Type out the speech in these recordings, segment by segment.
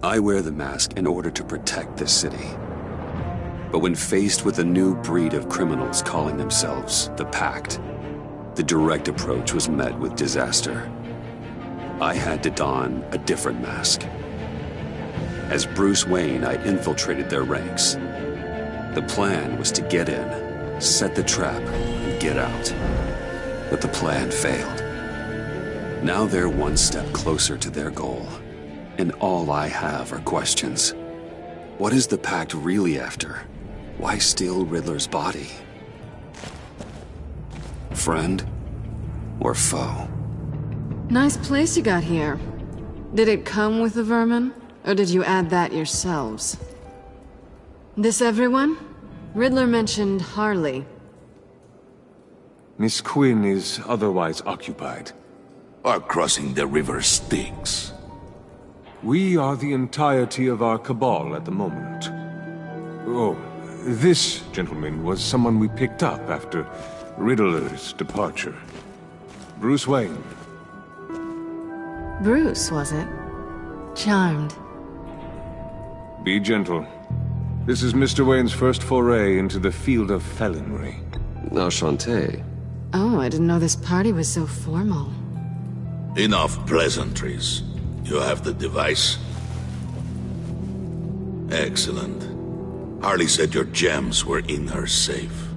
I wear the mask in order to protect this city. But when faced with a new breed of criminals calling themselves the Pact, the direct approach was met with disaster. I had to don a different mask. As Bruce Wayne, I infiltrated their ranks. The plan was to get in, set the trap, and get out. But the plan failed. Now they're one step closer to their goal, and all I have are questions. What is the Pact really after? Why steal Riddler's body? Friend or foe? Nice place you got here. Did it come with the vermin? Or did you add that yourselves? This everyone? Riddler mentioned Harley. Miss Quinn is otherwise occupied. Our crossing the river Styx. We are the entirety of our cabal at the moment. Oh, this gentleman was someone we picked up after Riddler's departure. Bruce Wayne. Bruce, was it? Charmed. Be gentle. This is Mr. Wayne's first foray into the field of felonry. Enchanté. Oh, I didn't know this party was so formal. Enough pleasantries. You have the device? Excellent. Harley said your gems were in her safe.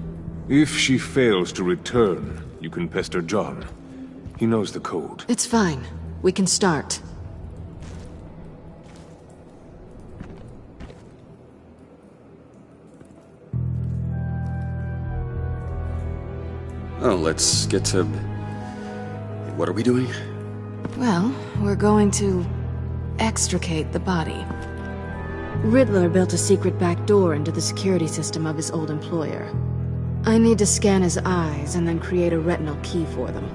If she fails to return, you can pester John. He knows the code. It's fine. We can start. Oh, let's get to... What are we doing? Well, we're going to extricate the body. Riddler built a secret back door into the security system of his old employer. I need to scan his eyes and then create a retinal key for them.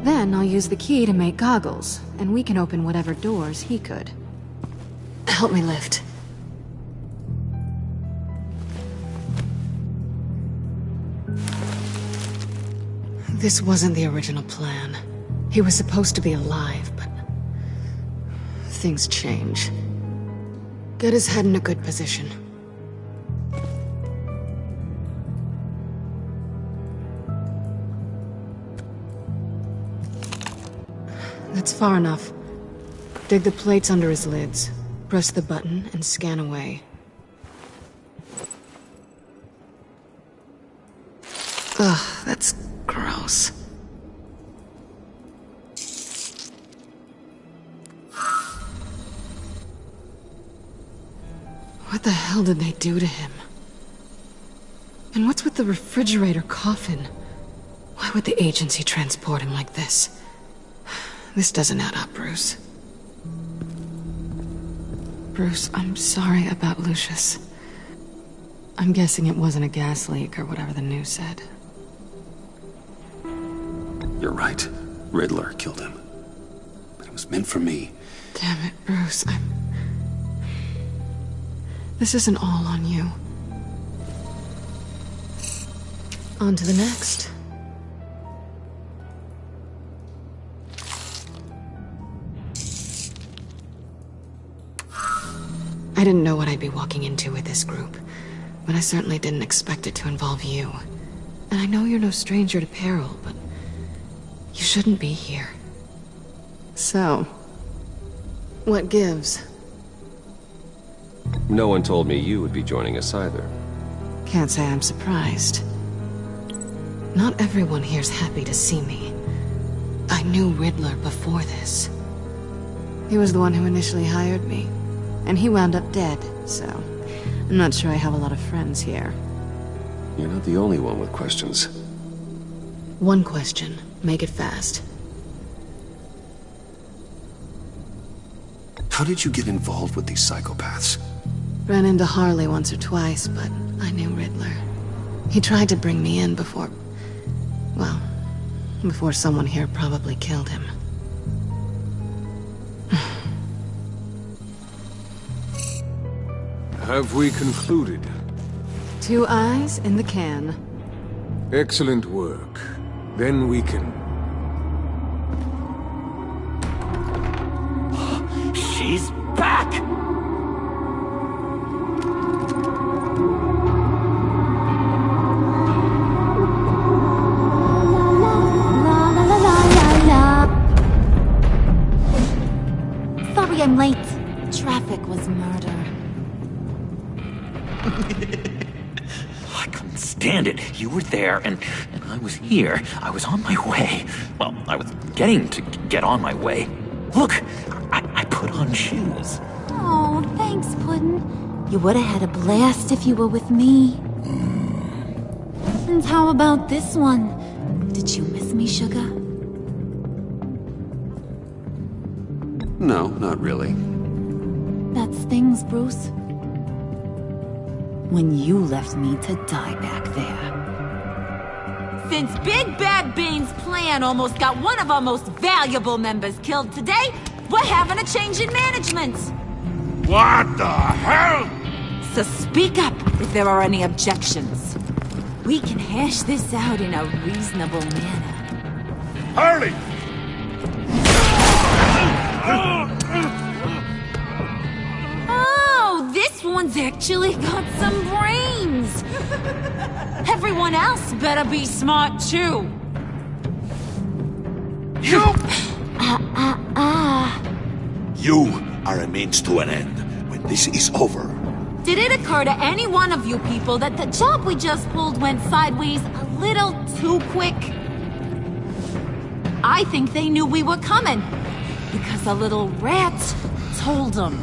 Then I'll use the key to make goggles, and we can open whatever doors he could. Help me lift. This wasn't the original plan. He was supposed to be alive, but... things change. Get his head in a good position. That's far enough. Dig the plates under his lids. Press the button and scan away. Ugh, that's gross. What the hell did they do to him? And what's with the refrigerator coffin? Why would the agency transport him like this? This doesn't add up, Bruce. Bruce, I'm sorry about Lucius. I'm guessing it wasn't a gas leak or whatever the news said. You're right. Riddler killed him. But it was meant for me. Damn it, Bruce, This isn't all on you. On to the next. I didn't know what I'd be walking into with this group, but I certainly didn't expect it to involve you. And I know you're no stranger to peril, but you shouldn't be here. So, what gives? No one told me you would be joining us either. Can't say I'm surprised. Not everyone here's happy to see me. I knew Riddler before this. He was the one who initially hired me, and he wound up dead, so I'm not sure I have a lot of friends here. You're not the only one with questions. One question. Make it fast. How did you get involved with these psychopaths? Ran into Harley once or twice, but I knew Riddler. He tried to bring me in before... well, before someone here probably killed him. Have we concluded? 2 eyes in the can. Excellent work. Then we can... She's back! traffic was murder. I couldn't stand it. You were there, and I was here. I was on my way. Well, I was getting to get on my way. Look, I put on shoes. Oh, thanks, Puddin'. You would have had a blast if you were with me. And how about this one? Did you miss me, Sugar? No, not really. That stings, Bruce. When you left me to die back there. Since Big Bad Bean's plan almost got one of our most valuable members killed today, we're having a change in management. What the hell? So speak up if there are any objections. We can hash this out in a reasonable manner. Harley! Oh, this one's actually got some brains. Everyone else better be smart too. You! You are a means to an end. When this is over, Did it occur to any one of you people that the job we just pulled went sideways a little too quick? I think they knew we were coming, because a little rat told them.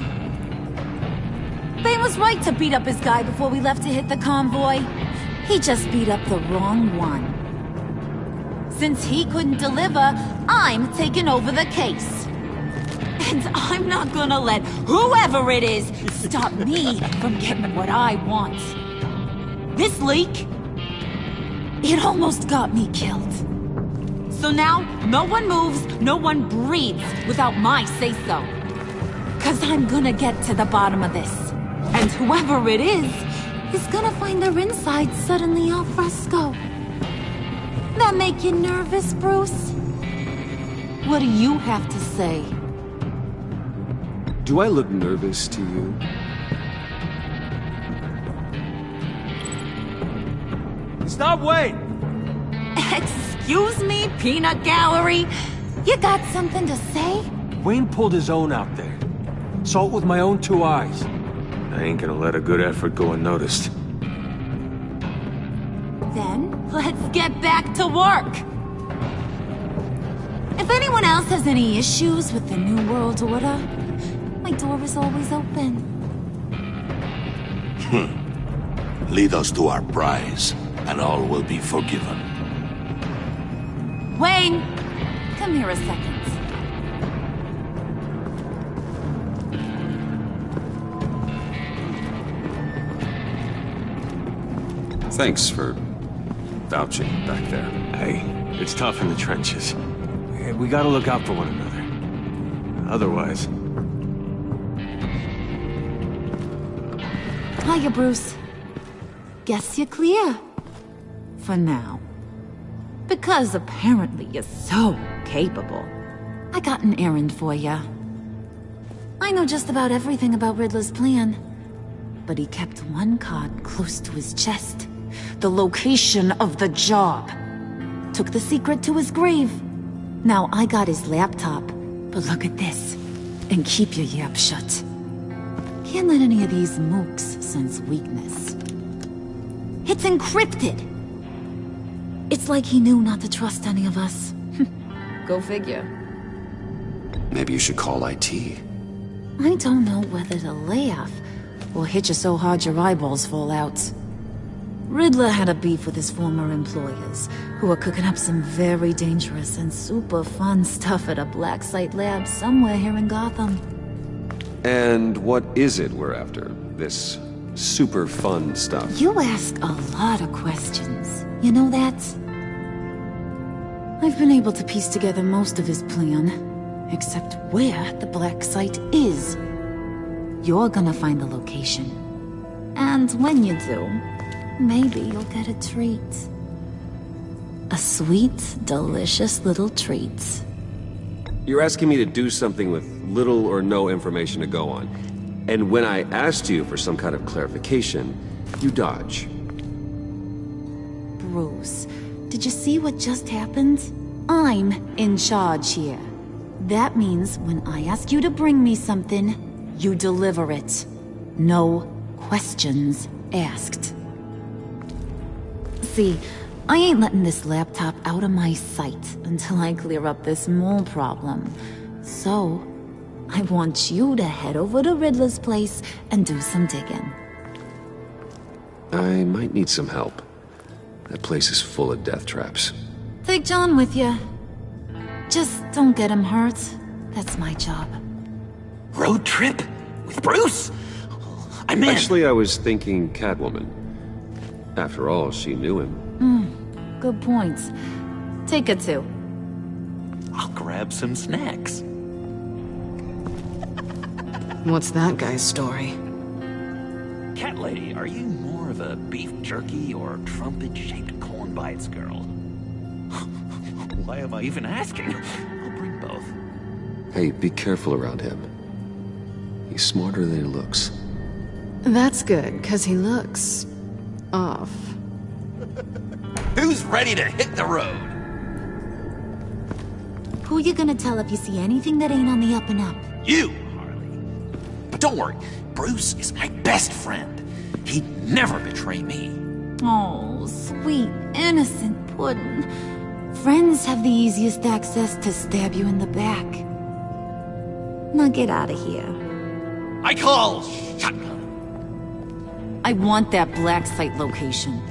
Bane was right to beat up his guy before we left to hit the convoy. He just beat up the wrong one. Since he couldn't deliver, I'm taking over the case. And I'm not gonna let whoever it is stop me from getting what I want. This leak, it almost got me killed. So now, no one moves, no one breathes without my say-so. 'Cause I'm gonna get to the bottom of this. And whoever it is gonna find their inside suddenly al fresco. That make you nervous, Bruce? What do you have to say? Do I look nervous to you? Stop, Wayne! Excuse me, Peanut Gallery? You got something to say? Wayne pulled his own out there. Saw it with my own two eyes. I ain't gonna let a good effort go unnoticed. Then, let's get back to work. If anyone else has any issues with the New World Order, my door is always open. lead us to our prize, and all will be forgiven. Wayne, come here a second. Thanks for vouching back there. Hey, it's tough in the trenches. We gotta look out for one another. Otherwise... Hiya, Bruce. Guess you're clear. For now. Because apparently you're so capable. I got an errand for ya. I know just about everything about Riddler's plan. But he kept one card close to his chest. The location of the job. Took the secret to his grave. Now I got his laptop. But look at this. And keep your yap shut. Can't let any of these mooks sense weakness. It's encrypted! It's like he knew not to trust any of us. Go figure. Maybe you should call IT. I don't know whether to laugh or hit you so hard your eyeballs fall out. Riddler had a beef with his former employers, who were cooking up some very dangerous and super fun stuff at a black site lab somewhere here in Gotham. And what is it we're after? This super fun stuff? You ask a lot of questions. You know that? I've been able to piece together most of his plan, except where the black site is. You're gonna find the location. And when you do, maybe you'll get a treat. A sweet, delicious little treat. You're asking me to do something with little or no information to go on. And when I asked you for some kind of clarification, you dodge. Bruce, did you see what just happened? I'm in charge here. That means when I ask you to bring me something, you deliver it. No questions asked. See, I ain't letting this laptop out of my sight until I clear up this mole problem. So, I want you to head over to Riddler's place and do some digging. I might need some help. That place is full of death traps. Take John with you. Just don't get him hurt. That's my job. Road trip? With Bruce? I'm in. Actually, I was thinking Catwoman. After all, she knew him. Good points. Take it too. I'll grab some snacks. What's that guy's story? Cat lady, are you more of a beef jerky or trumpet-shaped corn bites girl? Why am I even asking? I'll bring both. Hey, be careful around him. He's smarter than he looks. That's good, 'cause he looks... off. Who's ready to hit the road? Who you gonna tell if you see anything that ain't on the up and up? You, Harley. But don't worry, Bruce is my best friend. He'd never betray me. Oh, sweet, innocent Puddin'. Friends have the easiest access to stab you in the back. Now get out of here. I call shotgun. I want that black site location.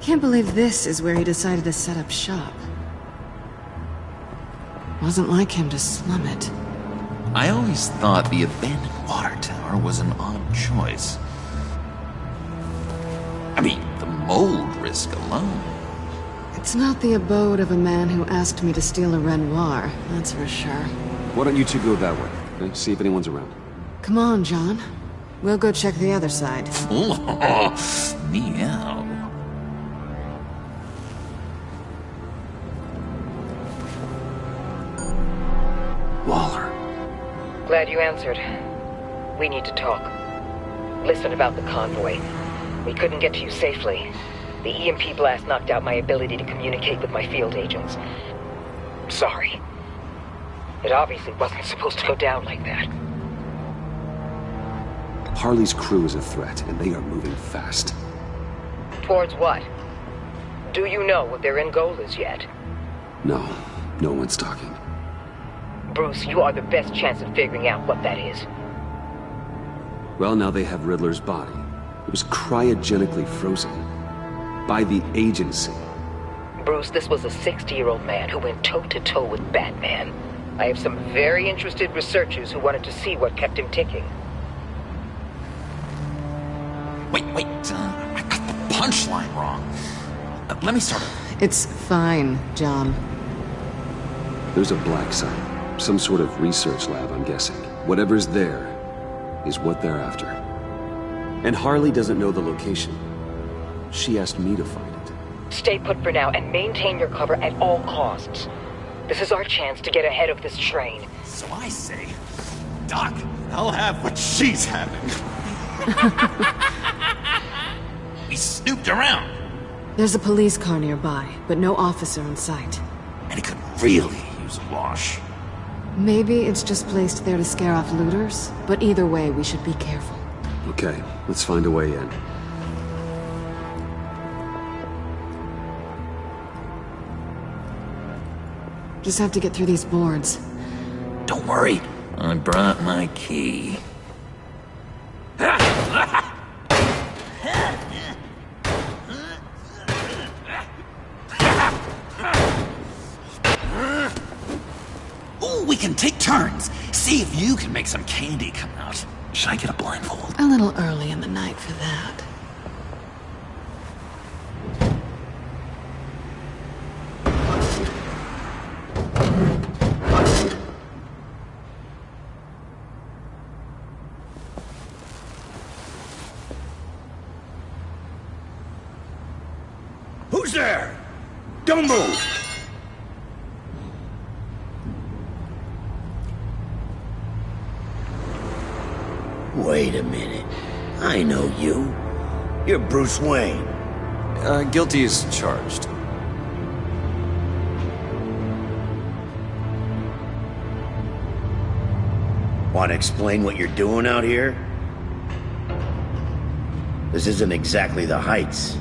Can't believe this is where he decided to set up shop. Wasn't like him to slum it. I always thought the abandoned water tower was an odd choice. I mean, the mold risk alone. It's not the abode of a man who asked me to steal a Renoir, that's for sure. Why don't you two go that way? Okay? See if anyone's around. Come on, John. We'll go check the other side. Meow. Waller. Glad you answered. We need to talk. Listen about the convoy. We couldn't get to you safely. The EMP blast knocked out my ability to communicate with my field agents. Sorry. It obviously wasn't supposed to go down like that. Harley's crew is a threat, and they are moving fast. Towards what? Do you know what their end goal is yet? No, no one's talking. Bruce, you are the best chance of figuring out what that is. Well, now they have Riddler's body. It was cryogenically frozen. By the agency. Bruce, this was a 60-year-old man who went toe-to-toe with Batman. I have some very interested researchers who wanted to see what kept him ticking. Wait, I got the punchline wrong. Let me start over. It's fine, John. There's a black site. Some sort of research lab, I'm guessing. Whatever's there is what they're after. And Harley doesn't know the location. She asked me to find it. Stay put for now and maintain your cover at all costs. This is our chance to get ahead of this train. So I say, Doc, I'll have what she's having. We snooped around. There's a police car nearby, but no officer in sight. And it could really use a wash. Maybe it's just placed there to scare off looters, but either way, we should be careful. Okay, let's find a way in. Just have to get through these boards. Don't worry, I brought my key. Ooh, we can take turns. See if you can make some candy come out. Should I get a blindfold? A little early in the night for that. Who's there? Don't move! Wait a minute. I know you. You're Bruce Wayne. Guilty as charged. Want to explain what you're doing out here? This isn't exactly the Heights.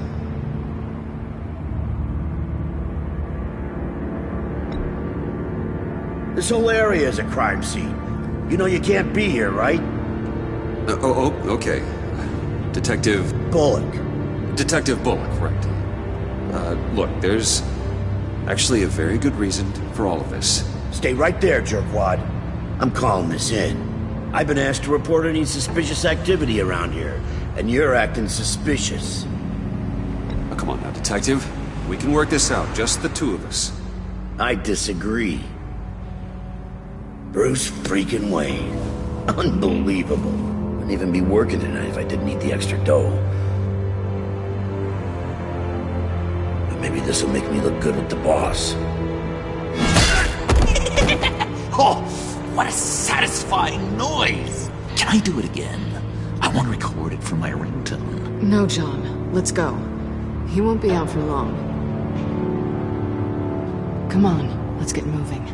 This whole area is a crime scene. You know you can't be here, right? Okay. Detective... Bullock. Detective Bullock, right. Look, there's actually a very good reason for all of this. Stay right there, jerkwad. I'm calling this in. I've been asked to report any suspicious activity around here, and you're acting suspicious. Oh, come on now, Detective. We can work this out, just the two of us. I disagree. Bruce freaking Wayne. Unbelievable. Wouldn't even be working tonight if I didn't need the extra dough. But maybe this'll make me look good with the boss. Oh, what a satisfying noise! Can I do it again? I want to record it for my ringtone. No, John. Let's go. He won't be out for long. Come on, let's get moving.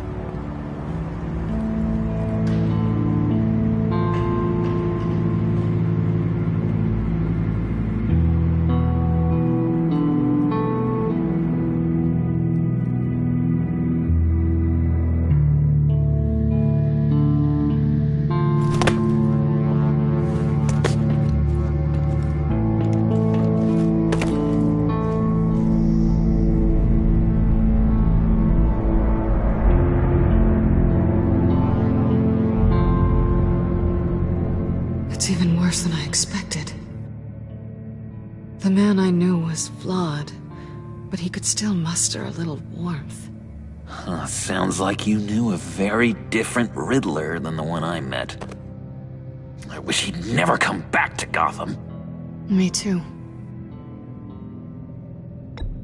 It's even worse than I expected. The man I knew was flawed, but he could still muster a little warmth. Sounds like you knew a very different Riddler than the one I met. I wish he'd never come back to Gotham. Me too.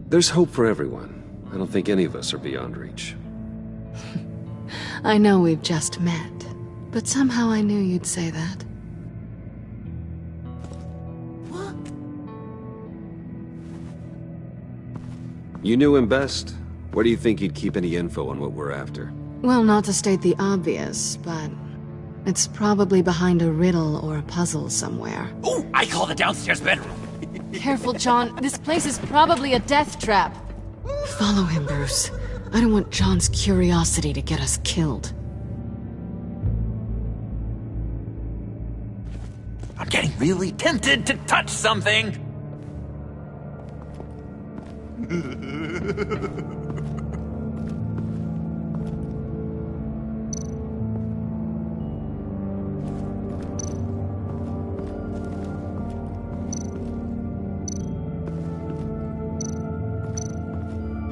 There's hope for everyone. I don't think any of us are beyond reach. I know we've just met, but somehow I knew you'd say that. You knew him best. Where do you think he'd keep any info on what we're after? Well, not to state the obvious, but it's probably behind a riddle or a puzzle somewhere. Oh, I call the downstairs bedroom. Careful, John. This place is probably a death trap. Follow him, Bruce. I don't want John's curiosity to get us killed. I'm getting really tempted to touch something.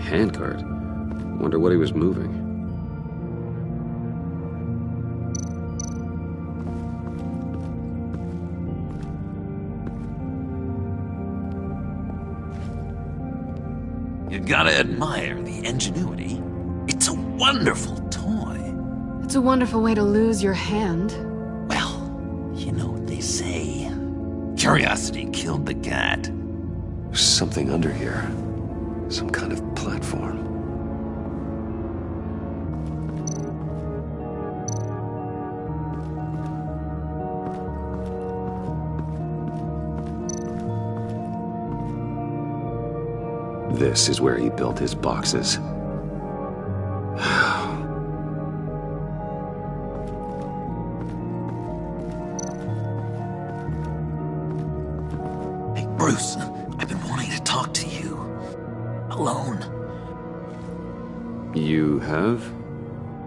Handcart? Wonder what he was moving. You gotta admire the ingenuity. It's a wonderful toy. It's a wonderful way to lose your hand. Well, you know what they say. Curiosity killed the cat. There's something under here. Some kind of platform. This is where he built his boxes. Hey, Bruce, I've been wanting to talk to you. Alone. You have?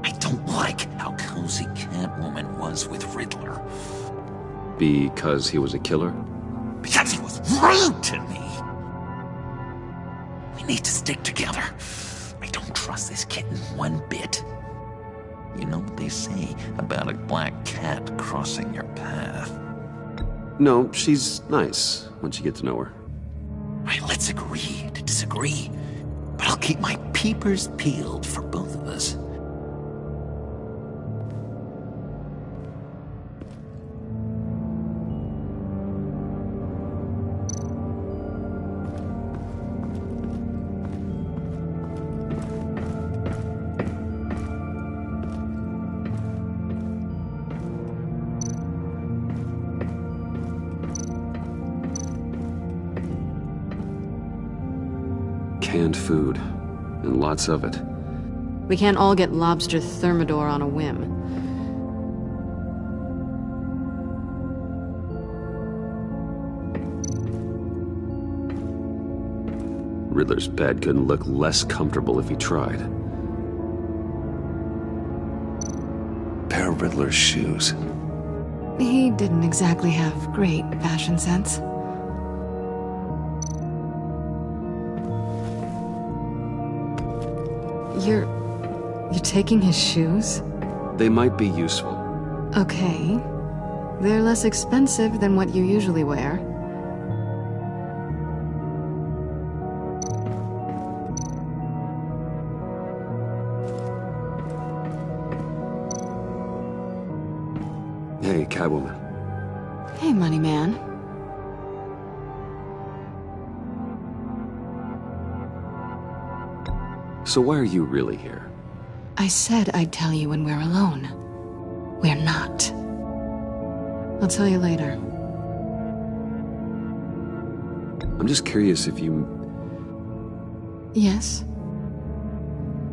I don't like how cozy Catwoman was with Riddler. Because he was a killer? Because he was rude to me. We need to stick together. I don't trust this kitten one bit. You know what they say about a black cat crossing your path? No, she's nice once you get to know her. Right, let's agree to disagree. But I'll keep my peepers peeled for both of us. Canned food, and lots of it. We can't all get lobster thermidor on a whim. Riddler's bed couldn't look less comfortable if he tried. Pair of Riddler's shoes. He didn't exactly have great fashion sense. You're taking his shoes? They might be useful. Okay. They're less expensive than what you usually wear. Hey, Catwoman. Hey, money man. So why are you really here? I said I'd tell you when we're alone. We're not. I'll tell you later. I'm just curious if you Yes?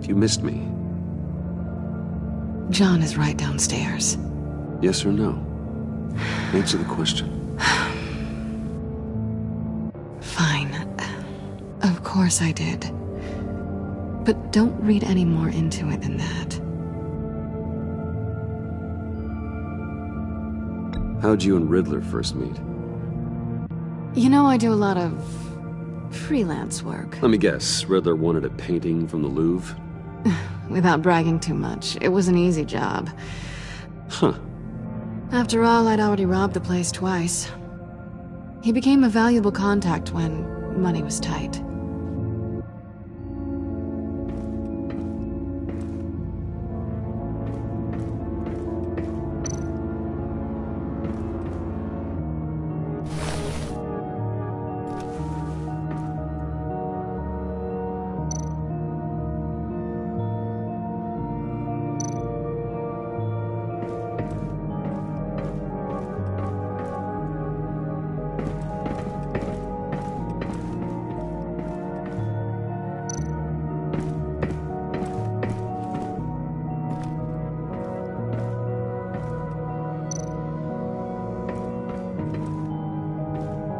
missed me. John is right downstairs. Yes or no? Answer the question. Fine. Of course I did. But don't read any more into it than that. How'd you and Riddler first meet? You know, I do a lot of freelance work. Let me guess, Riddler wanted a painting from the Louvre? Without bragging too much, it was an easy job. Huh. After all, I'd already robbed the place twice. He became a valuable contact when money was tight.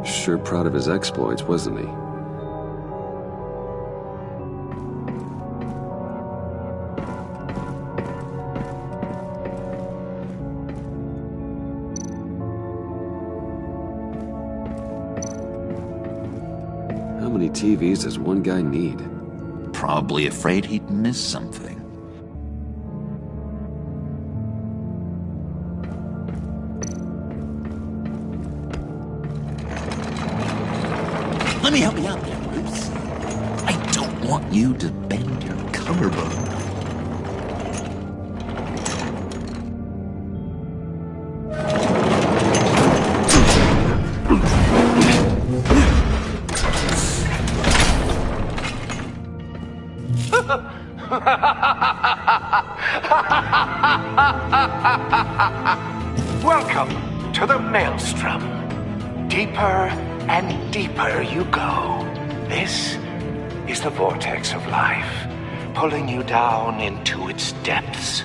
Sure proud of his exploits, wasn't he? How many TVs does one guy need? Probably afraid he'd miss something. Let me help you out there, Bruce. I don't want you to bend your collarbone. Welcome to the Maelstrom. Deeper and deeper you go. This is the vortex of life, pulling you down into its depths.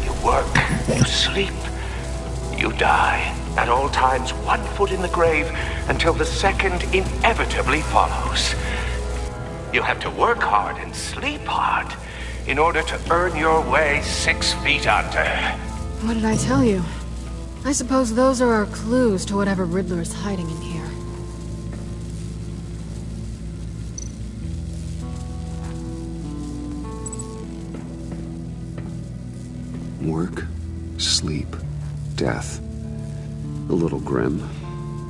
You work, you sleep, you die. At all times, 1 foot in the grave until the second inevitably follows. You have to work hard and sleep hard in order to earn your way 6 feet under. What did I tell you? I suppose those are our clues to whatever Riddler is hiding in here. Work, sleep, death. A little grim.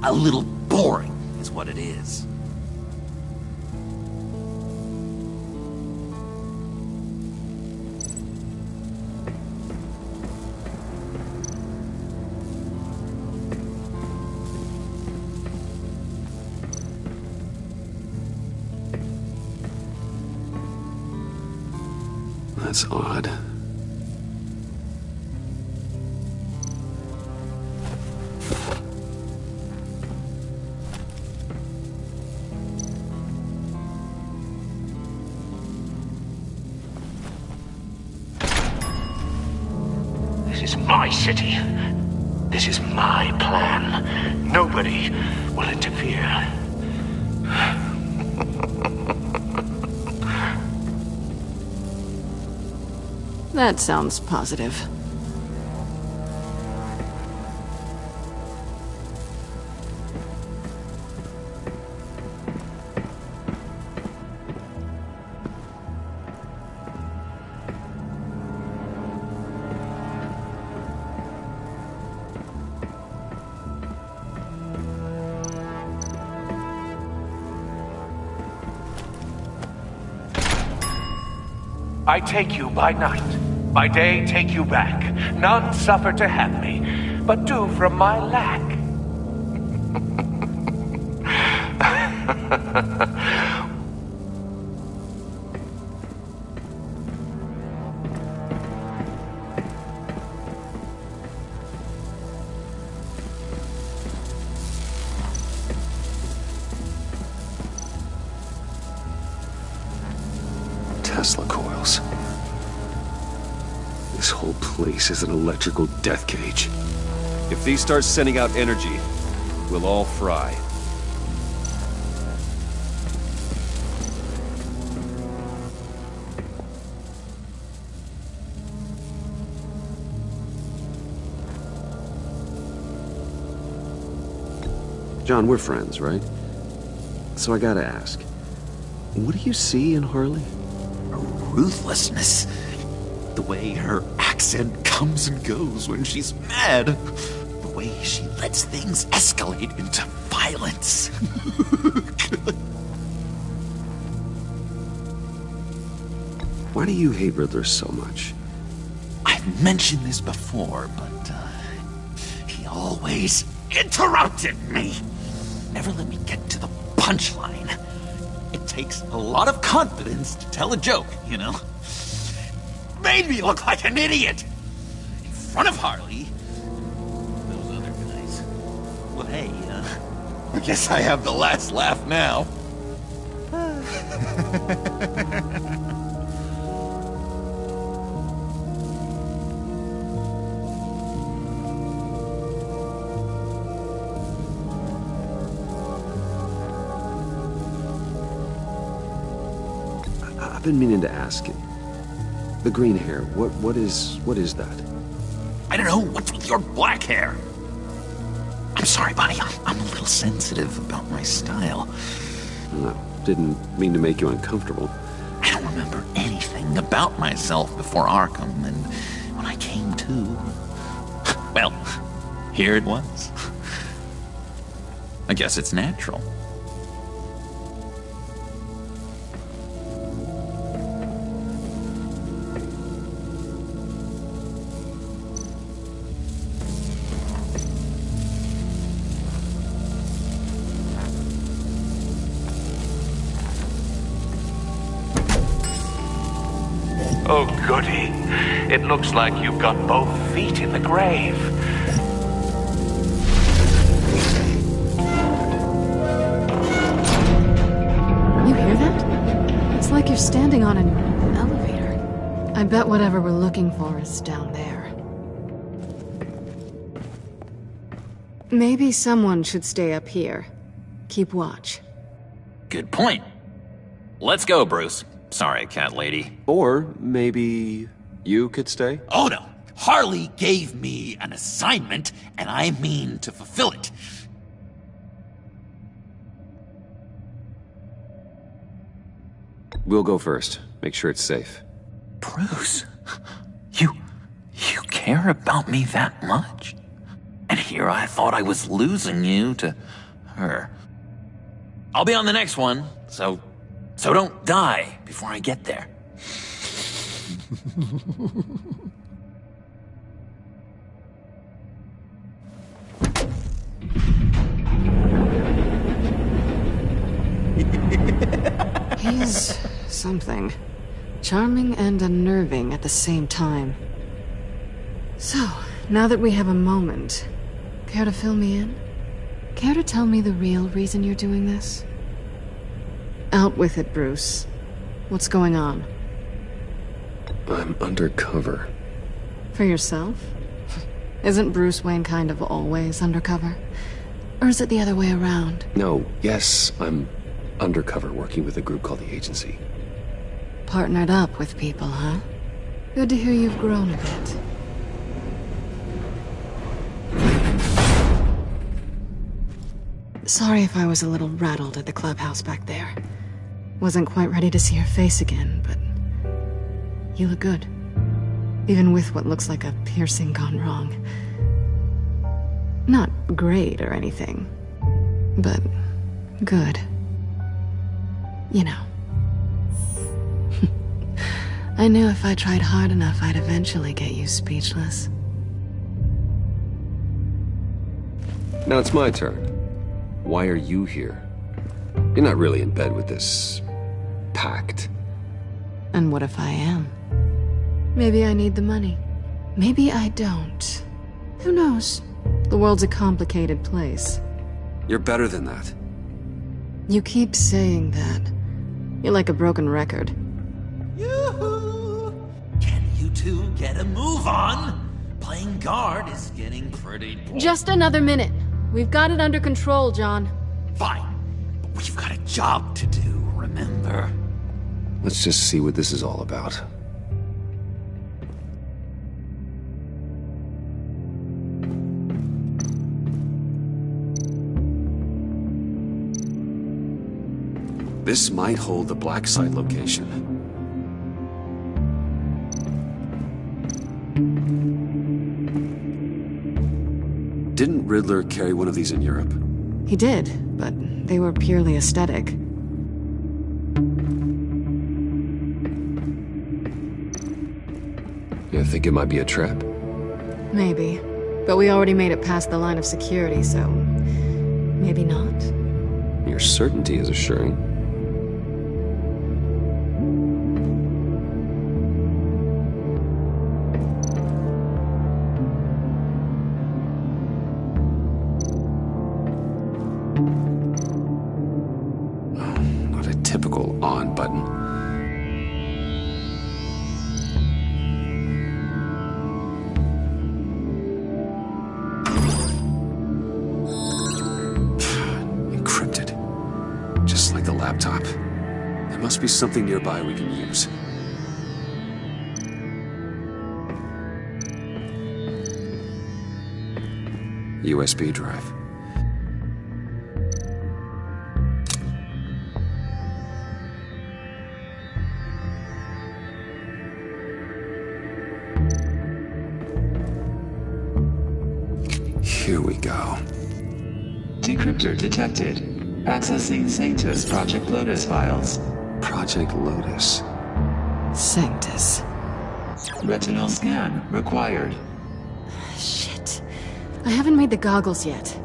A little boring is what it is. That's odd. This is my city. This is my plan. Nobody will interfere. That sounds positive. I take you by night. By day, take you back. None suffer to have me, but do from my lack. Tesla coils. This whole place is an electrical death cage. If these start sending out energy, we'll all fry. John, we're friends, right? So I gotta ask, what do you see in Harley? Ruthlessness. The way her accent comes and goes when she's mad. The way she lets things escalate into violence. Why do you hate Riddler so much? I've mentioned this before, but he always interrupted me. Never let me get to the punchline. It takes a lot of confidence to tell a joke, you know? Made me look like an idiot! In front of Harley. Those other guys. Well, hey, I guess I have the last laugh now. I've been meaning to ask you. The green hair, what is that? I don't know, what's with your black hair? I'm sorry, buddy, I'm a little sensitive about my style. No, didn't mean to make you uncomfortable. I don't remember anything about myself before Arkham, and when I came to... well, here it was. I guess it's natural. Oh, goody. It looks like you've got both feet in the grave. You hear that? It's like you're standing on an elevator. I bet whatever we're looking for is down there. Maybe someone should stay up here. Keep watch. Good point. Let's go, Bruce. Sorry, cat lady. Or maybe you could stay? Oh no! Harley gave me an assignment, and I mean to fulfill it. We'll go first. Make sure it's safe. Bruce, you care about me that much? And here I thought I was losing you to her. I'll be on the next one, so don't die before I get there. He's something. Charming and unnerving at the same time. So, now that we have a moment, care to fill me in? Care to tell me the real reason you're doing this? Out with it, Bruce. What's going on? I'm undercover. For yourself? Isn't Bruce Wayne kind of always undercover? Or is it the other way around? No, yes, I'm undercover working with a group called the Agency. Partnered up with people, huh? Good to hear you've grown a bit. Sorry if I was a little rattled at the clubhouse back there. Wasn't quite ready to see your face again, but you look good. Even with what looks like a piercing gone wrong. Not great or anything, but good. You know. I knew if I tried hard enough, I'd eventually get you speechless. Now it's my turn. Why are you here? You're not really in bed with this pact. And what if I am? Maybe I need the money. Maybe I don't. Who knows? The world's a complicated place. You're better than that. You keep saying that. You're like a broken record. Yoo-hoo! Can you two get a move on? Playing guard is getting pretty boring. Just another minute. We've got it under control, John. Fine. But we've got a job to do, remember? Let's just see what this is all about. This might hold the black site location. Didn't Riddler carry one of these in Europe? He did, but they were purely aesthetic. You think it might be a trap? Maybe. But we already made it past the line of security, so... maybe not. Your certainty is assuring. Not a typical on button. Encrypted. Just like the laptop. There must be something nearby we can use. USB drive. Here we go. Decryptor detected. Accessing Sanctus Project Lotus files. Project Lotus. Sanctus. Retinal scan required. Shit. I haven't made the goggles yet.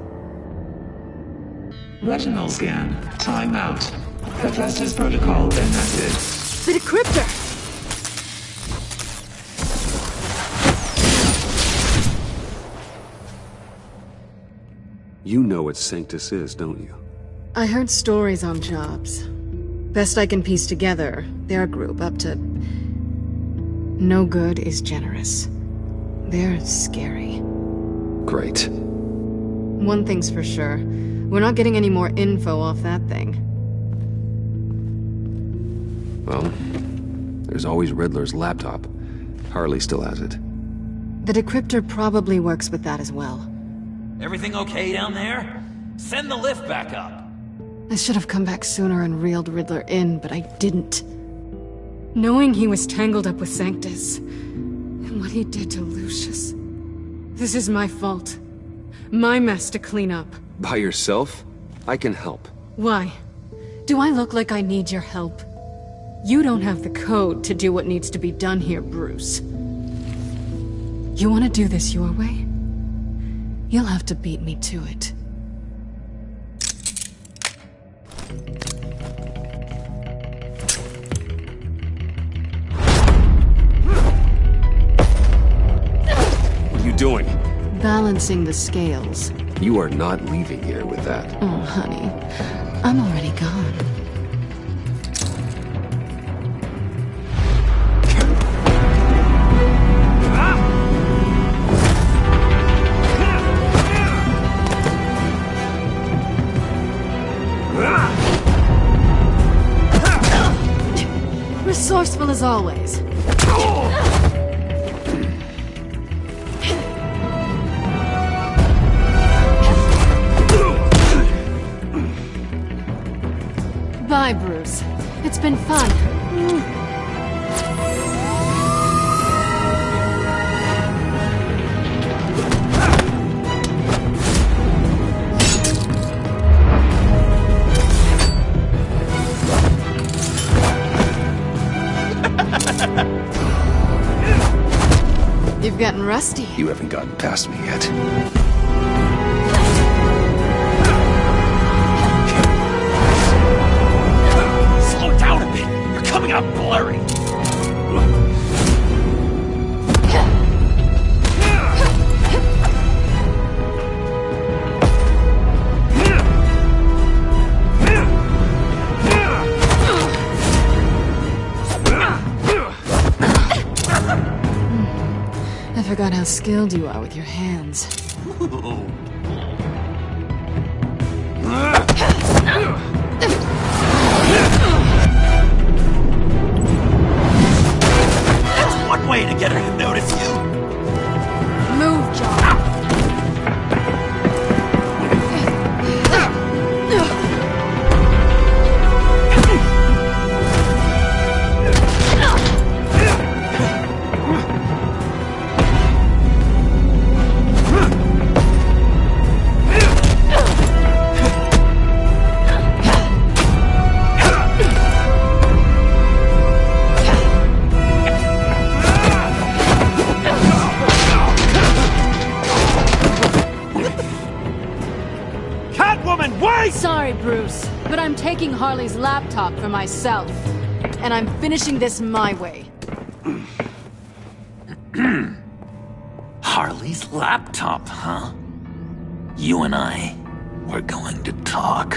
Retinal scan. Timeout. Hephaestus protocol enacted. The decryptor! You know what Sanctus is, don't you? I heard stories on jobs. Best I can piece together, their group up to... no good is generous. They're scary. Great. One thing's for sure. We're not getting any more info off that thing. Well, There's always Riddler's laptop. Harley still has it. The decryptor probably works with that as well. Everything okay down there? Send the lift back up. I should have come back sooner and reeled Riddler in, but I didn't. Knowing he was tangled up with Sanctus, and what he did to Lucius. This is my fault. My mess to clean up. By yourself? I can help. Why? Do I look like I need your help? You don't have the code to do what needs to be done here, Bruce. You want to do this your way? You'll have to beat me to it. What are you doing? Balancing the scales. You are not leaving here with that. Oh, honey. I'm already gone. Resourceful as always. Bye, Bruce. It's been fun. You've gotten rusty. You haven't gotten past me yet. Slow down a bit. You're coming out blurry. I forgot how skilled you are with your hands. That's one way to get her to notice you. Move, John. Sorry, Bruce, but I'm taking Harley's laptop for myself. And I'm finishing this my way. Harley's laptop, huh? You and I, we're going to talk.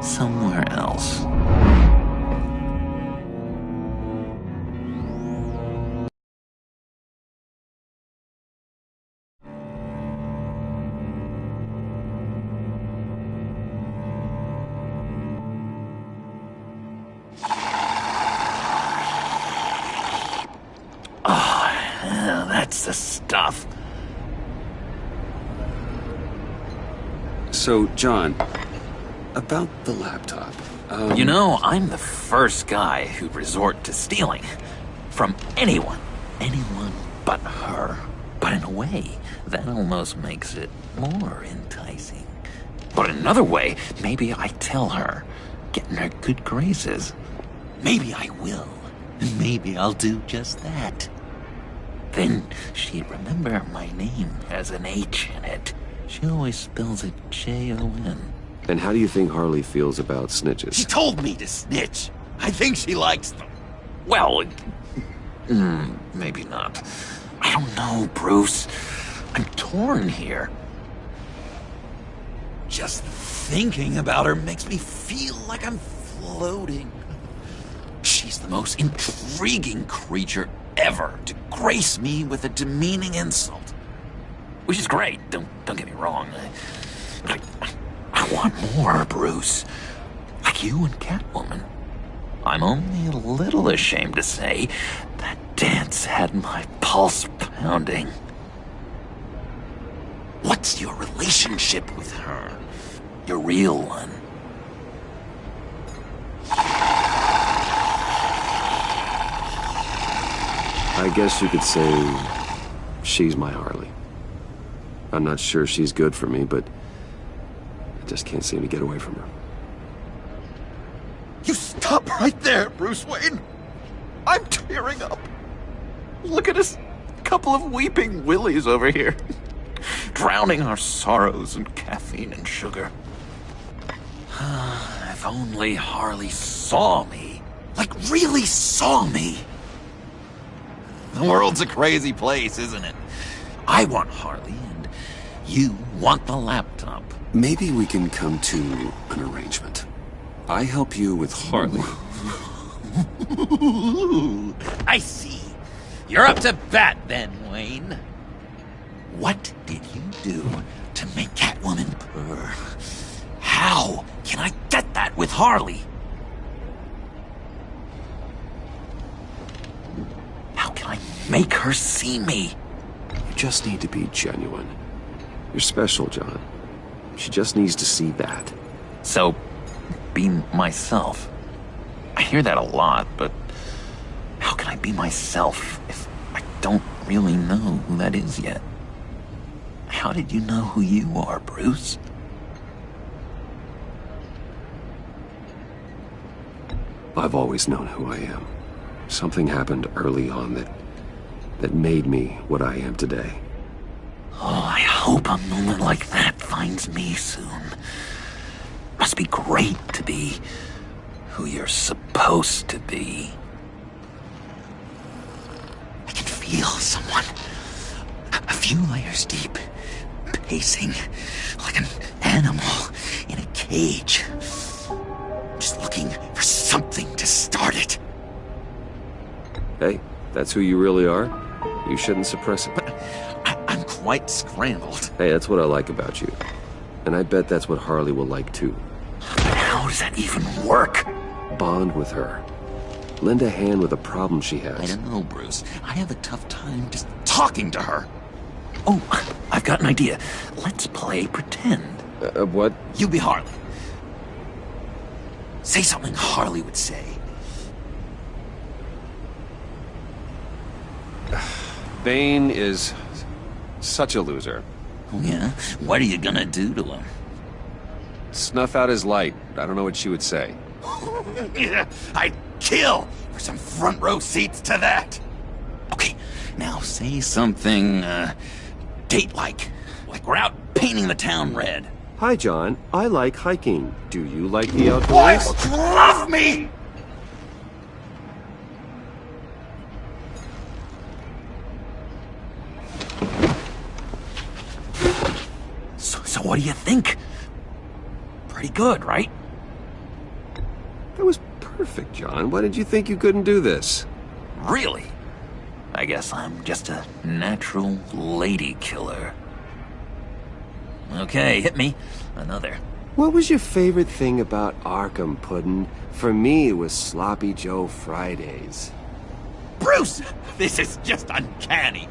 Somewhere else. That's the stuff. So, John, about the laptop. You know, I'm the first guy who'd resort to stealing. From anyone. Anyone but her. But in a way, that almost makes it more enticing. But in another way, maybe I tell her, get in her good graces. Maybe I will. And maybe I'll do just that. Then she'd remember my name has an H in it. She always spells it J-O-N. And how do you think Harley feels about snitches? She told me to snitch. I think she likes them. Well, maybe not. I don't know, Bruce. I'm torn here. Just thinking about her makes me feel like I'm floating. She's the most intriguing creature ever to grace me with a demeaning insult. Which is great, don't get me wrong. I want more, Bruce. Like you and Catwoman. I'm only a little ashamed to say that dance had my pulse pounding. What's your relationship with her? Your real one? I guess you could say she's my Harley. I'm not sure she's good for me, but I just can't seem to get away from her. You stop right there, Bruce Wayne! I'm tearing up. Look at us, a couple of weeping willies over here. Drowning our sorrows in caffeine and sugar. If only Harley saw me. Like, really saw me. The world's a crazy place, isn't it? I want Harley, and you want the laptop. Maybe we can come to an arrangement. I help you with Harley. I see. You're up to bat then, Wayne. What did you do to make Catwoman purr? How can I get that with Harley? How can I make her see me? You just need to be genuine. You're special, John. She just needs to see that. So, be myself. I hear that a lot, but how can I be myself if I don't really know who that is yet? How did you know who you are, Bruce? I've always known who I am. Something happened early on that made me what I am today. Oh, I hope a moment like that finds me soon. Must be great to be who you're supposed to be. I can feel someone a few layers deep, pacing like an animal in a cage. Just looking for something to start it. Hey, that's who you really are. You shouldn't suppress it. I'm quite scrambled. Hey, that's what I like about you. And I bet that's what Harley will like too. But how does that even work? Bond with her. Lend a hand with a problem she has. I don't know, Bruce. I have a tough time just talking to her. Oh, I've got an idea. Let's play pretend. What? You be Harley. Say something Harley would say. Bane is such a loser. Oh, yeah? What are you gonna do to him? Snuff out his light. I don't know what she would say. Yeah, I'd kill for some front row seats to that. Okay, now say something, date-like. Like we're out painting the town red. Hi, John. I like hiking. Do you like the outdoors? What? You love me! So what do you think? Pretty good, right? That was perfect, John. Why did you think you couldn't do this? Really? I guess I'm just a natural lady killer. Okay, hit me. Another. What was your favorite thing about Arkham, Puddin'? For me, it was Sloppy Joe Fridays. Bruce! This is just uncanny.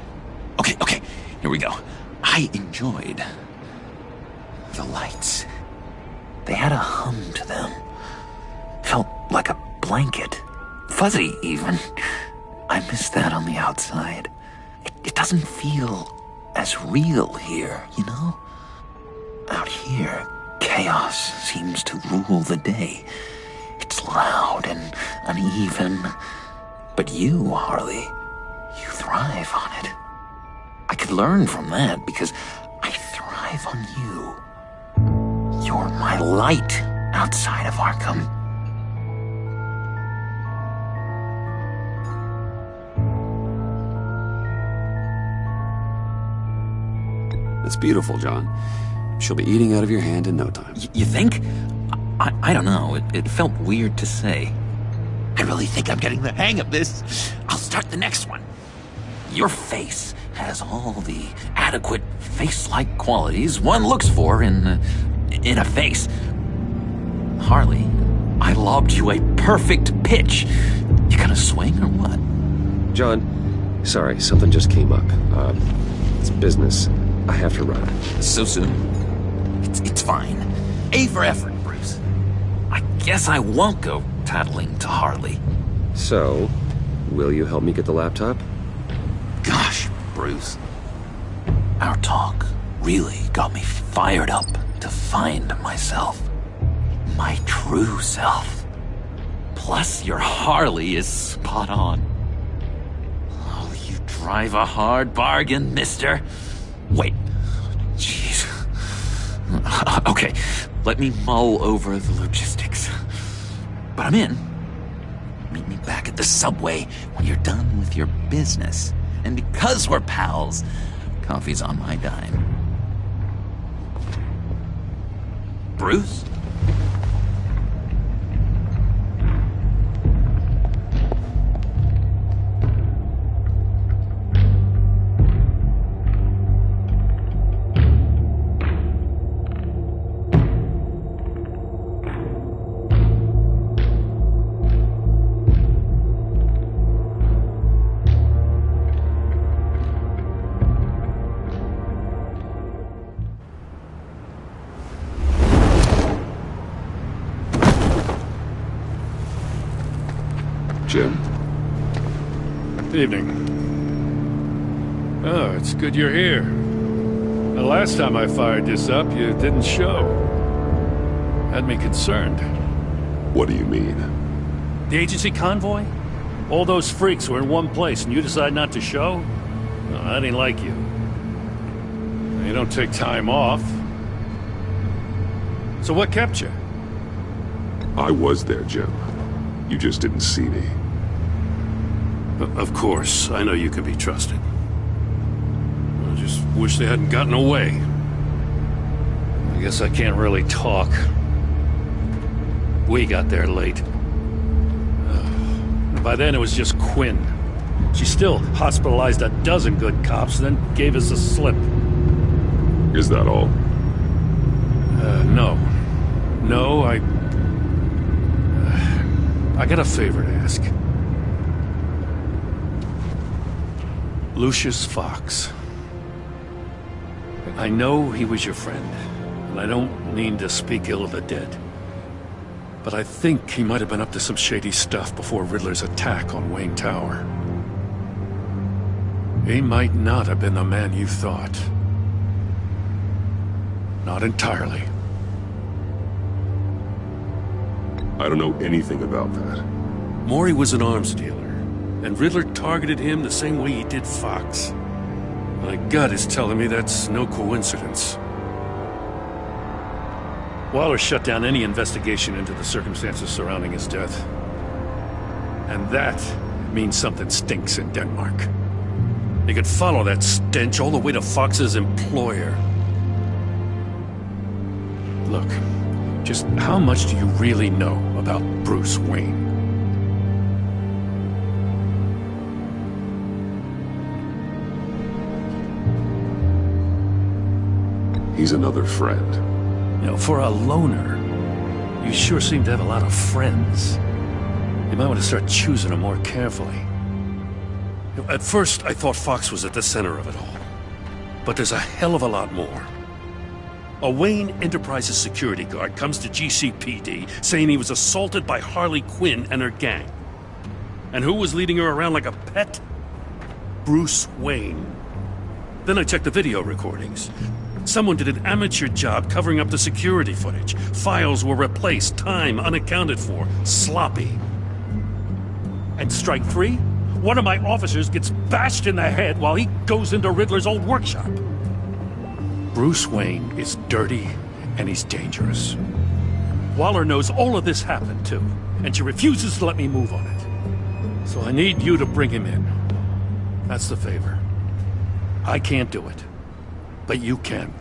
Okay, here we go. I enjoyed the lights. They had a hum to them. Felt like a blanket. Fuzzy, even. I miss that on the outside. It doesn't feel as real here, you know? Out here, chaos seems to rule the day. It's loud and uneven. But you, Harley, you thrive on it. I could learn from that because I thrive on you. You're my light outside of Arkham. It's beautiful, John. She'll be eating out of your hand in no time. You think? I don't know. It felt weird to say. I really think I'm getting the hang of this. I'll start the next one. Your face has all the adequate face-like qualities one looks for in a face. Harley, I lobbed you a perfect pitch. You gonna swing or what? John, sorry, something just came up. It's business. I have to run. So soon? It's fine. A for effort, Bruce. I guess I won't go tattling to Harley. So, will you help me get the laptop? Gosh, Bruce. Our talk really got me fired up to find myself. My true self. Plus, your Harley is spot on. Oh, you drive a hard bargain, mister. Wait. Jeez. Okay, let me mull over the logistics. But I'm in. Meet me back at the subway when you're done with your business. And because we're pals, coffee's on my dime. Bruce? Jim? Evening. Oh, it's good you're here. The last time I fired this up, you didn't show. Had me concerned. What do you mean? The agency convoy? All those freaks were in one place and you decide not to show? No, I didn't like you. You don't take time off. So what kept you? I was there, Jim. You just didn't see me. Of course, I know you can be trusted. I just wish they hadn't gotten away. I guess I can't really talk. We got there late. By then it was just Quinn. She still hospitalized a dozen good cops, then gave us a slip. Is that all? No. No, I got a favor to ask. Lucius Fox. I know he was your friend, and I don't mean to speak ill of the dead. But I think he might have been up to some shady stuff before Riddler's attack on Wayne Tower. He might not have been the man you thought. Not entirely. I don't know anything about that. Maury was an arms dealer, and Riddler targeted him the same way he did Fox. My gut is telling me that's no coincidence. Waller shut down any investigation into the circumstances surrounding his death. And that means something stinks in Denmark. They could follow that stench all the way to Fox's employer. Look, just how much do you really know about Bruce Wayne? He's another friend. You know, for a loner, you sure seem to have a lot of friends. You might want to start choosing them more carefully. You know, at first, I thought Fox was at the center of it all. But there's a hell of a lot more. A Wayne Enterprises security guard comes to GCPD saying he was assaulted by Harley Quinn and her gang. And who was leading her around like a pet? Bruce Wayne. Then I checked the video recordings. Someone did an amateur job covering up the security footage. Files were replaced, time unaccounted for, sloppy. And strike three? One of my officers gets bashed in the head while he goes into Riddler's old workshop. Bruce Wayne is dirty and he's dangerous. Waller knows all of this happened too, and she refuses to let me move on it. So I need you to bring him in. That's the favor. I can't do it, but you can.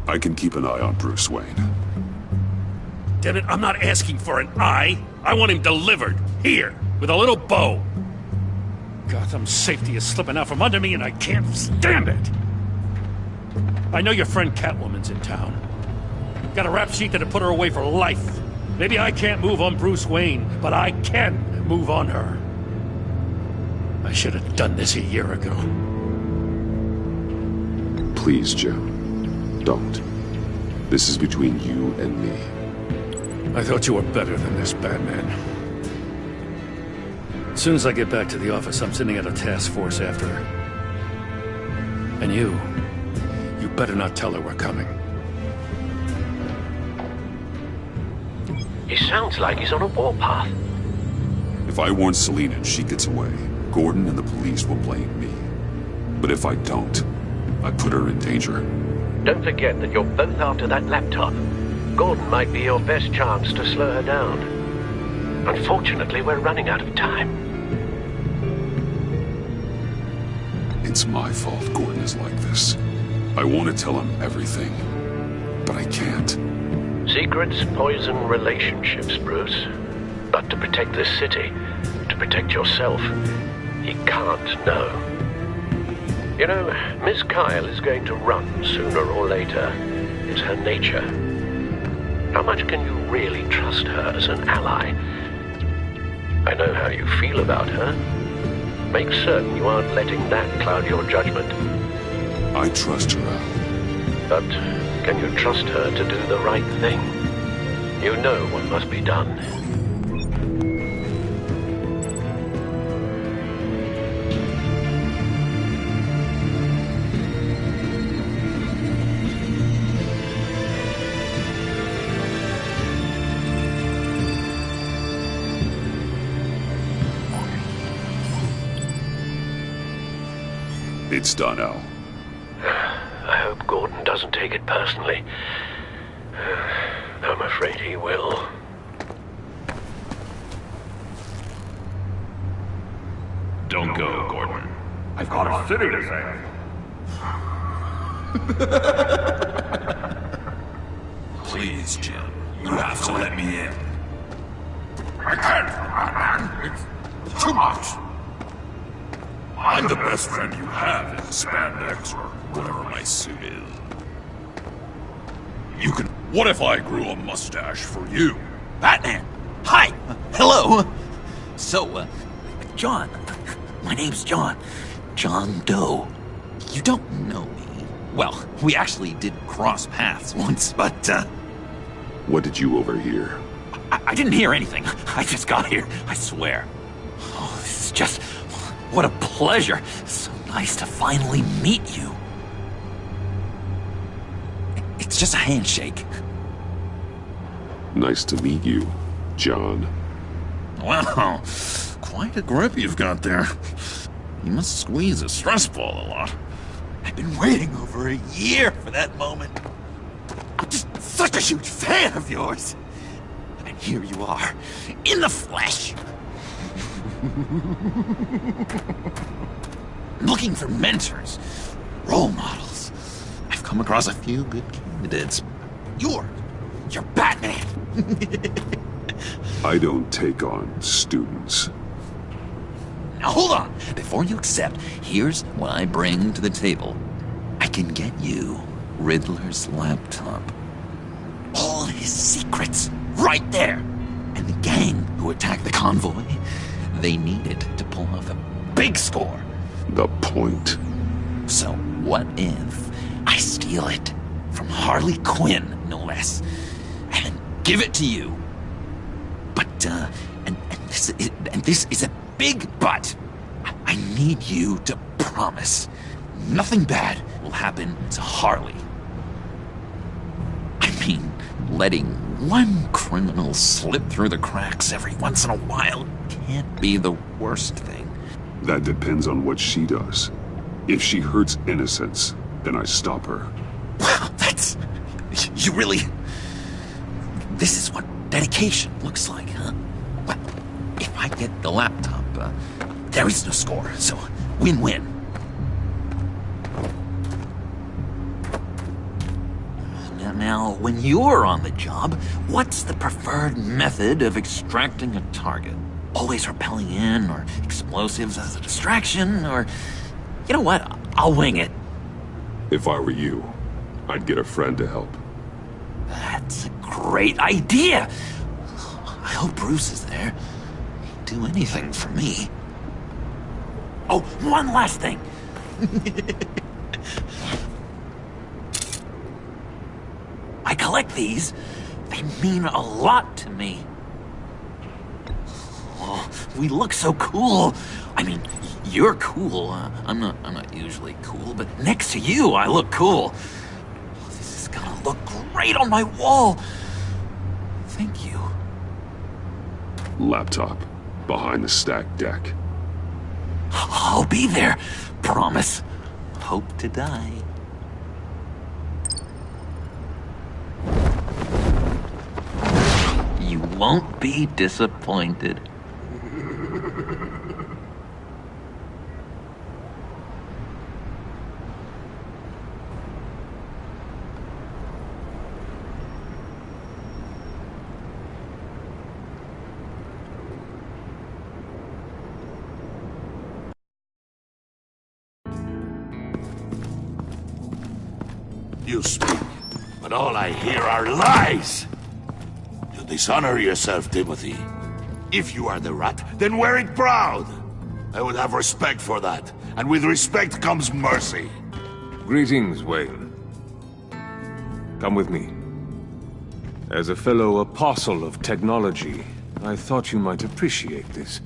I can keep an eye on Bruce Wayne. Damn it, I'm not asking for an eye. I want him delivered, here, with a little bow. Gotham's safety is slipping out from under me and I can't stand it. I know your friend Catwoman's in town. Got a rap sheet that'd put her away for life. Maybe I can't move on Bruce Wayne, but I can move on her. I should have done this a year ago. Please, Jim. Don't. This is between you and me. I thought you were better than this, Batman. As soon as I get back to the office, I'm sending out a task force after her. And you better not tell her we're coming. He sounds like he's on a warpath. If I warn Selina and she gets away, Gordon and the police will blame me. But if I don't, I put her in danger. Don't forget that you're both after that laptop. Gordon might be your best chance to slow her down. Unfortunately, we're running out of time. It's my fault Gordon is like this. I want to tell him everything, but I can't. Secrets poison relationships, Bruce. But to protect this city, to protect yourself, he can't know. You know, Miss Kyle is going to run sooner or later. It's her nature. How much can you really trust her as an ally? I know how you feel about her. Make certain you aren't letting that cloud your judgment. I trust her, Al. But can you trust her to do the right thing? You know what must be done. It's done, Al. I hope Gordon doesn't take it personally. I'm afraid he will. Don't go, Gordon. I've got a city to save. Please, Jim. You have to let me in. I can't, Batman. It's too much. I'm the best friend you have in spandex or whatever my suit is. You can... What if I grew a mustache for you? Batman! Hi! Hello! So, John. My name's John. John Doe. You don't know me. Well, we actually did cross paths once, but, What did you overhear? I didn't hear anything. I just got here, I swear. Oh, this is just... What a pleasure. So nice to finally meet you. It's just a handshake. Nice to meet you, John. Wow, quite a grip you've got there. You must squeeze a stress ball a lot. I've been waiting over a year for that moment. I'm just such a huge fan of yours. And here you are, in the flesh. Looking for mentors, role models. I've come across a few good candidates. You're Batman. I don't take on students. Now hold on. Before you accept, here's what I bring to the table. I can get you Riddler's laptop. All his secrets, right there. And the gang who attacked the convoy, they needed to pull off a big score. The point. So what if I steal it from Harley Quinn, no less, and then give it to you? But and this is a big but. I need you to promise nothing bad will happen to Harley. I mean, letting one criminal slip through the cracks every once in a while can't be the worst thing. That depends on what she does. If she hurts innocents, then I stop her. Wow, that's... You really... This is what dedication looks like, huh? Well, if I get the laptop, there is no score, so win-win. Now, when you're on the job, what's the preferred method of extracting a target? Always rappelling in, or explosives as a distraction, or... You know what? I'll wing it. If I were you, I'd get a friend to help. That's a great idea. I hope Bruce is there. He'd do anything for me. Oh, one last thing. I collect these. They mean a lot to me. Oh, we look so cool. I mean, you're cool. I'm not usually cool, but next to you, I look cool. Oh, this is gonna look great on my wall. Thank you. Laptop. Behind the stacked deck. I'll be there. Promise. Hope to die. You won't be disappointed. You speak, but all I hear are lies! You dishonor yourself, Timothy. If you are the rat, then wear it proud! I would have respect for that, and with respect comes mercy. Greetings, Wayne. Come with me. As a fellow apostle of technology, I thought you might appreciate this.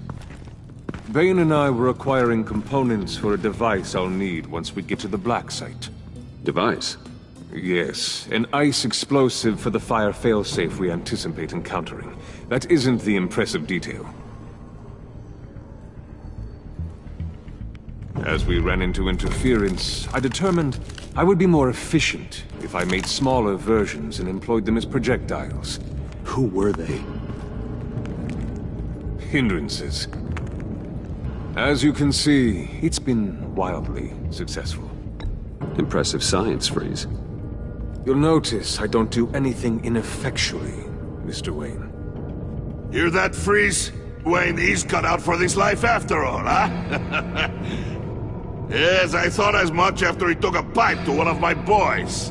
Bane and I were acquiring components for a device I'll need once we get to the Black Site. Device? Yes, an ice explosive for the fire failsafe we anticipate encountering. That isn't the impressive detail. As we ran into interference, I determined I would be more efficient if I made smaller versions and employed them as projectiles. Who were they? Hindrances. As you can see, it's been wildly successful. Impressive science, Freeze. You'll notice I don't do anything ineffectually, Mr. Wayne. Hear that, Freeze? Wayne is cut out for this life after all, huh? Yes, I thought as much after he took a pipe to one of my boys.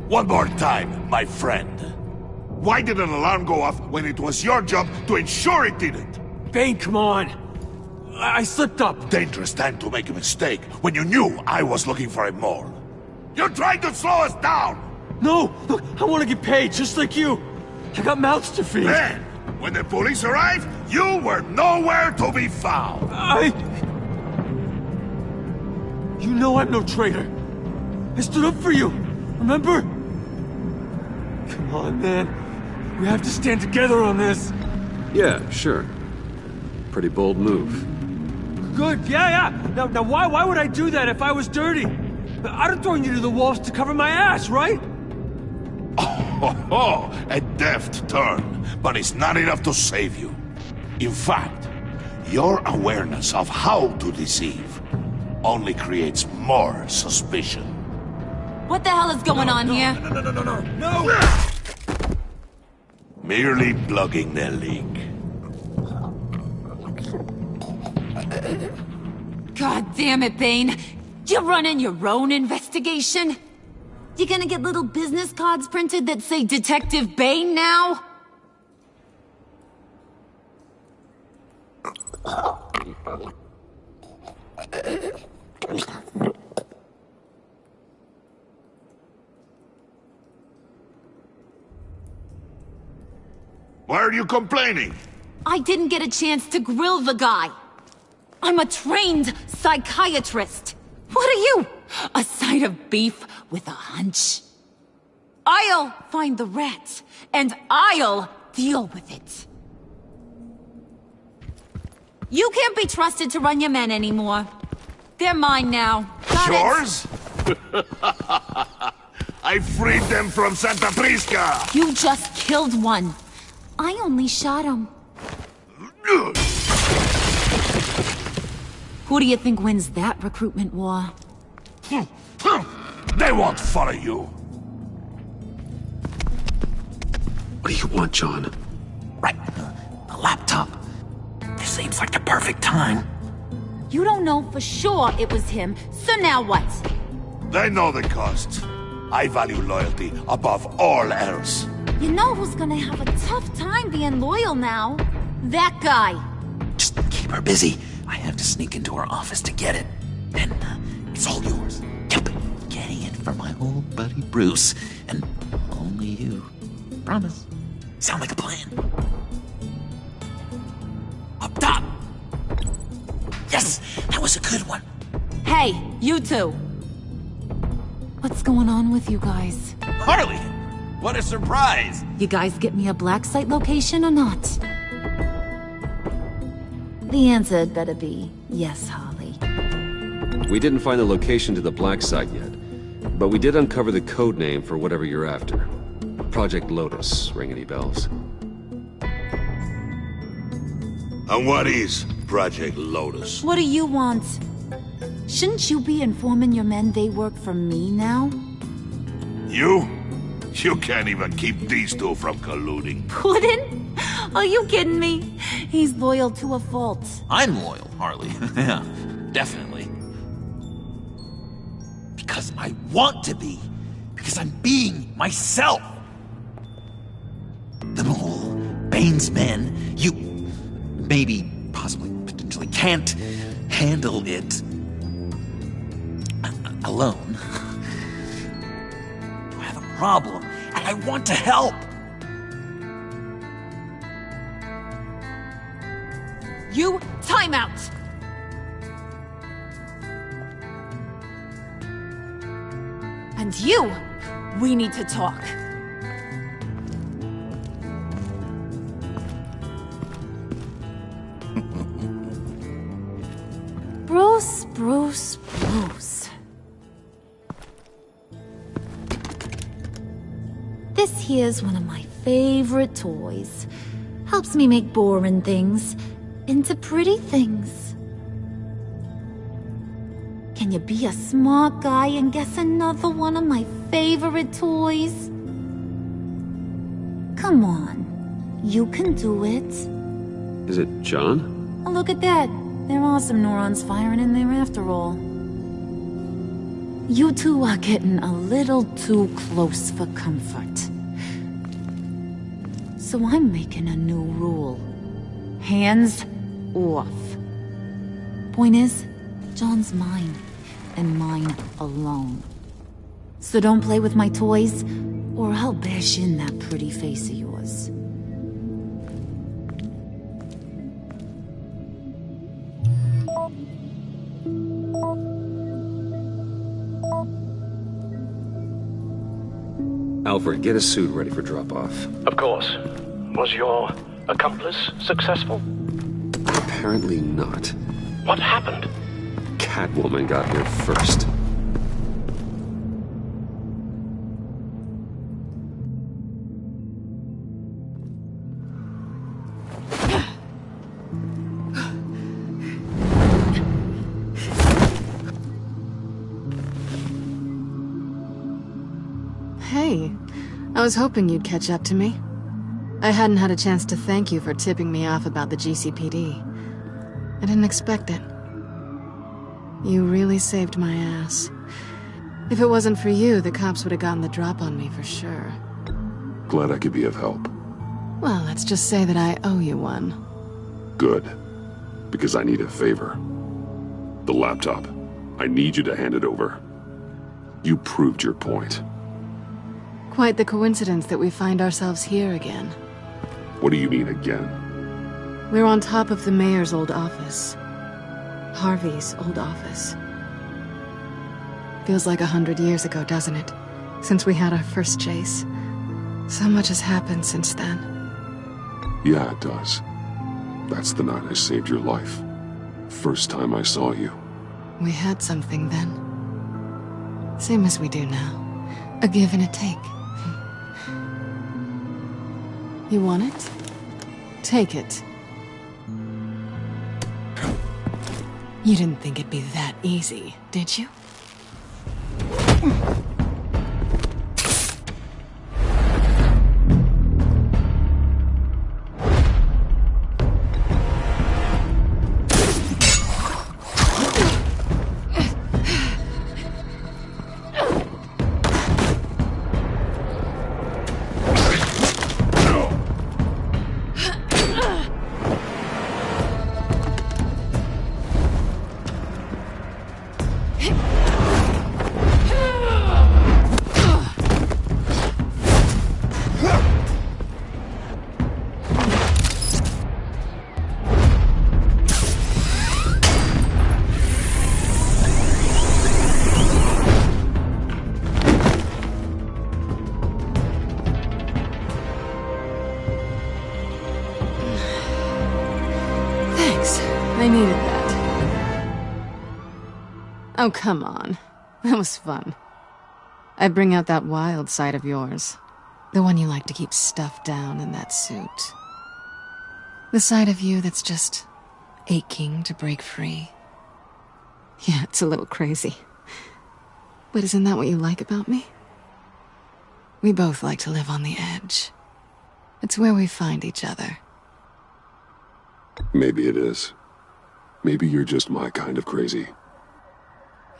One more time, my friend. Why did an alarm go off when it was your job to ensure it didn't? Bane, come on! I slipped up! Dangerous time to make a mistake when you knew I was looking for him more. You're trying to slow us down! No! Look, I want to get paid, just like you! I got mouths to feed! Then, when the police arrived, you were nowhere to be found! You know I'm no traitor! I stood up for you, remember? Come on, man. We have to stand together on this! Yeah, sure. Pretty bold move. Good, yeah! Now why would I do that if I was dirty? I'd have thrown you to the wolves to cover my ass, right? Oh, a deft turn, but it's not enough to save you. In fact, your awareness of how to deceive only creates more suspicion. What the hell is going on here? No! Merely plugging the leak. God damn it, Bane. You're running your own investigation? You gonna get little business cards printed that say Detective Bane now? Why are you complaining? I didn't get a chance to grill the guy. I'm a trained psychiatrist. What are you? A side of beef with a hunch? I'll find the rat, and I'll deal with it. You can't be trusted to run your men anymore. They're mine now. Got Yours? I freed them from Santa Prisca! You just killed one. I only shot him. Who do you think wins that recruitment war? They won't follow you. What do you want, John? Right. The laptop. This seems like the perfect time. You don't know for sure it was him, so now what? They know the cost. I value loyalty above all else. You know who's gonna have a tough time being loyal now? That guy. Just keep her busy. I have to sneak into her office to get it. And it's all yours. Yep. Getting it for my old buddy Bruce. And only you. Promise. Sound like a plan? Up top! Yes! That was a good one. Hey, you two. What's going on with you guys? Harley! What a surprise! You guys get me a black site location or not? The answer had better be yes, Harley. We didn't find the location to the black site yet, but we did uncover the code name for whatever you're after. Project Lotus. Ring any bells? And what is Project Lotus? What do you want? Shouldn't you be informing your men they work for me now? You? You can't even keep these two from colluding. Puddin'? Are you kidding me? He's loyal to a fault. I'm loyal, Harley. Yeah, definitely. Because I want to be. Because I'm being myself. The Mole, Bane's men, you maybe, possibly, potentially can't handle it alone. You have a problem, and I want to help. You, time out! And you, we need to talk. Bruce. This here's one of my favorite toys. Helps me make boring things into pretty things. Can you be a smart guy and guess another one of my favorite toys? Come on, you can do it. Is it John? Oh, look at that. There are some neurons firing in there after all. You two are getting a little too close for comfort. So I'm making a new rule. Hands off. Point is, John's mine, and mine alone. So don't play with my toys, or I'll bash in that pretty face of yours. Alfred, get a suit ready for drop-off. Of course. Was your accomplice successful? Apparently not. What happened? Catwoman got here first. Hey, I was hoping you'd catch up to me. I hadn't had a chance to thank you for tipping me off about the GCPD. I didn't expect it. You really saved my ass. If it wasn't for you, the cops would have gotten the drop on me for sure. Glad I could be of help. Well, let's just say that I owe you one. Good. Because I need a favor. The laptop. I need you to hand it over. You proved your point. Quite the coincidence that we find ourselves here again. What do you mean again? We're on top of the mayor's old office. Harvey's old office. Feels like 100 years ago, doesn't it? Since we had our first chase. So much has happened since then. Yeah, it does. That's the night I saved your life. First time I saw you. We had something then. Same as we do now. A give and a take. You want it? Take it. You didn't think it'd be that easy, did you? Oh, come on. That was fun. I bring out that wild side of yours. The one you like to keep stuffed down in that suit. The side of you that's just aching to break free. Yeah, it's a little crazy. But isn't that what you like about me? We both like to live on the edge. It's where we find each other. Maybe it is. Maybe you're just my kind of crazy.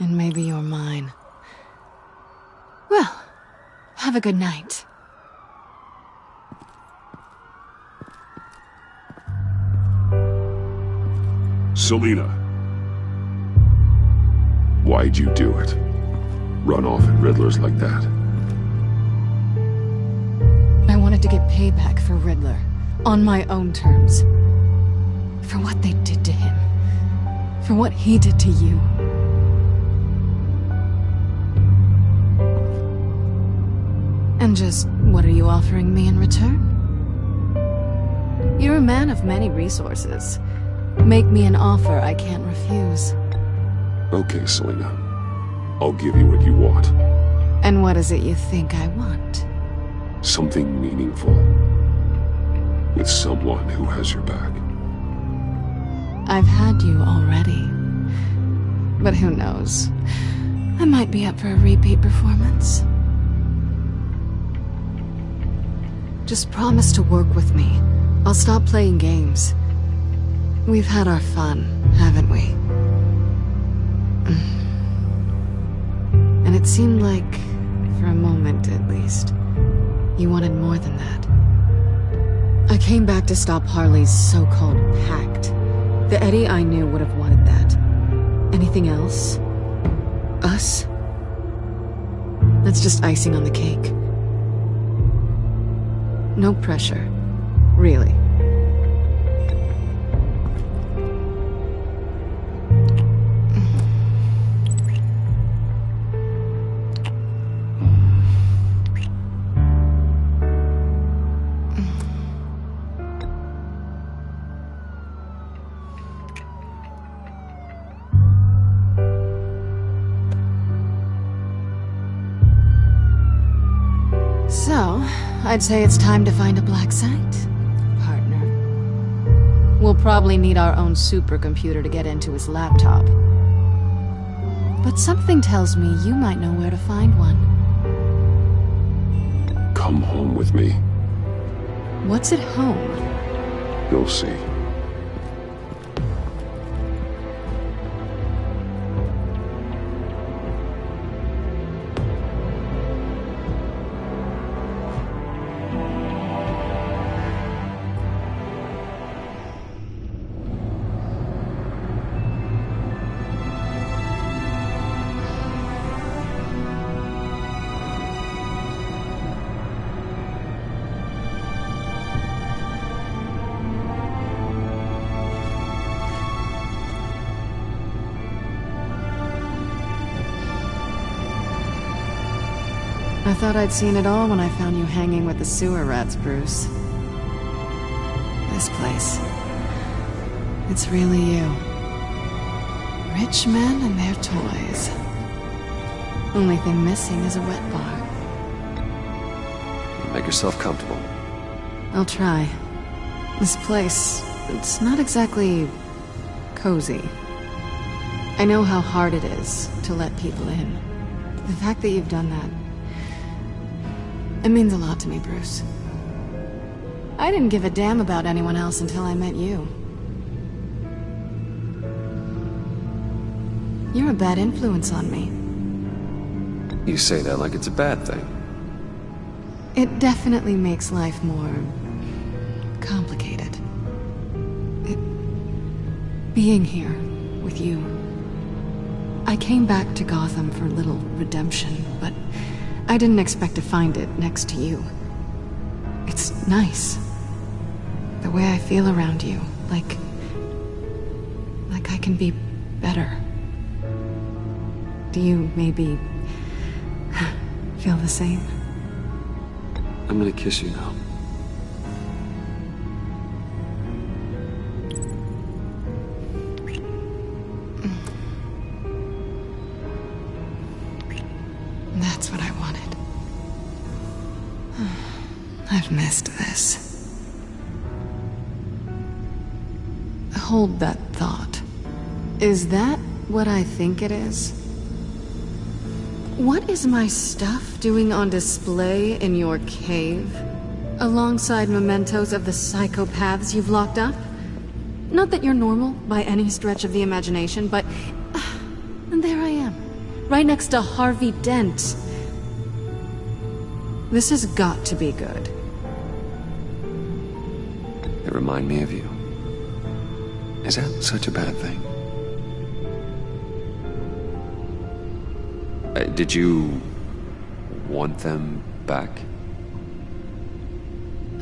And maybe you're mine. Well, have a good night. Selina. Why'd you do it? Run off at Riddlers like that? I wanted to get payback for Riddler. On my own terms. For what they did to him. For what he did to you. And just what are you offering me in return? You're a man of many resources. Make me an offer I can't refuse. Okay, Selina. I'll give you what you want. And what is it you think I want? Something meaningful. With someone who has your back. I've had you already. But who knows? I might be up for a repeat performance. Just promise to work with me. I'll stop playing games. We've had our fun, haven't we? And it seemed like, for a moment at least, you wanted more than that. I came back to stop Harley's so-called pact. The Eddie I knew would have wanted that. Anything else? Us? That's just icing on the cake. No pressure. Really. So, I'd say it's time to find a black site, partner. We'll probably need our own supercomputer to get into his laptop. But something tells me you might know where to find one. Come home with me. What's at home? You'll see. I thought I'd seen it all when I found you hanging with the sewer rats, Bruce. This place. It's really you. Rich men and their toys. Only thing missing is a wet bar. Make yourself comfortable. I'll try. This place, it's not exactly cozy. I know how hard it is to let people in. The fact that you've done that, it means a lot to me, Bruce. I didn't give a damn about anyone else until I met you. You're a bad influence on me. You say that like it's a bad thing. It definitely makes life more complicated. Being here with you. I came back to Gotham for a little redemption, but I didn't expect to find it next to you. It's nice. The way I feel around you, like I can be better. Do you maybe feel the same? I'm gonna kiss you now. That's what I wanted. I've missed this. Hold that thought. Is that what I think it is? What is my stuff doing on display in your cave? Alongside mementos of the psychopaths you've locked up? Not that you're normal by any stretch of the imagination, but... and there I am, right next to Harvey Dent. This has got to be good. They remind me of you. Is that such a bad thing? Did you want them back?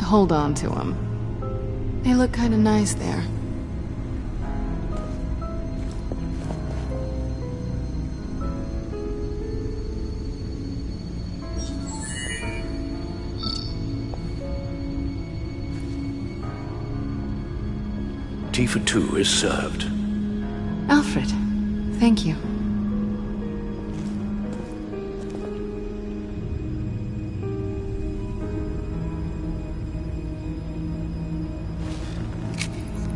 Hold on to them. They look kind of nice there. Tea for two is served. Alfred, thank you.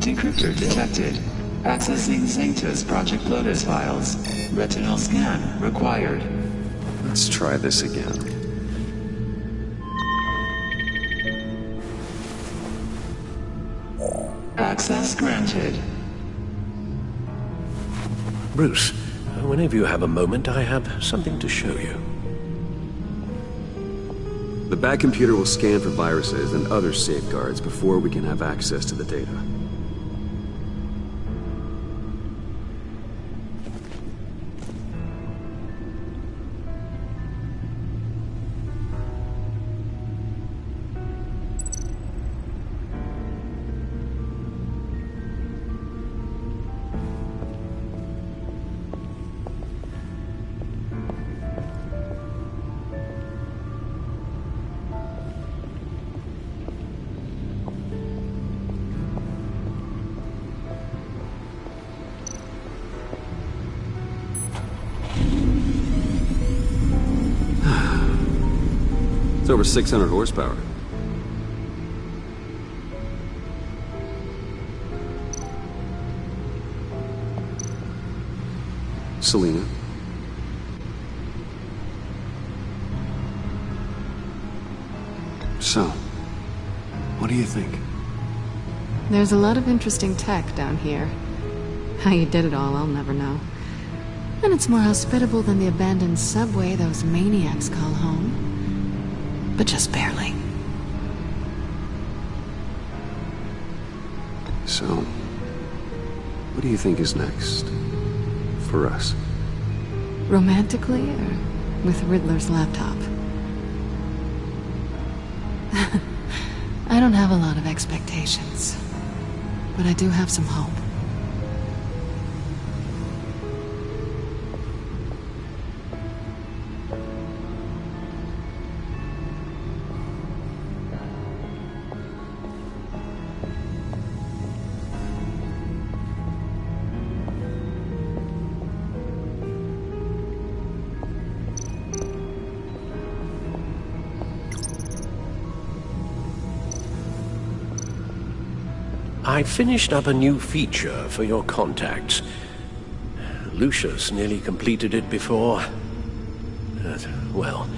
Decryptor detected. Accessing Sanctus Project Lotus files. Retinal scan required. Let's try this again. Access granted. Bruce, whenever you have a moment, I have something to show you. The back computer will scan for viruses and other safeguards before we can have access to the data. It's over 600 horsepower. Selina. So, what do you think? There's a lot of interesting tech down here. How you did it all, I'll never know. And it's more hospitable than the abandoned subway those maniacs call home. But just barely. So, what do you think is next? For us? Romantically, or with Riddler's laptop? I don't have a lot of expectations. But I do have some hope. I finished up a new feature for your contacts. Lucius nearly completed it before. Well,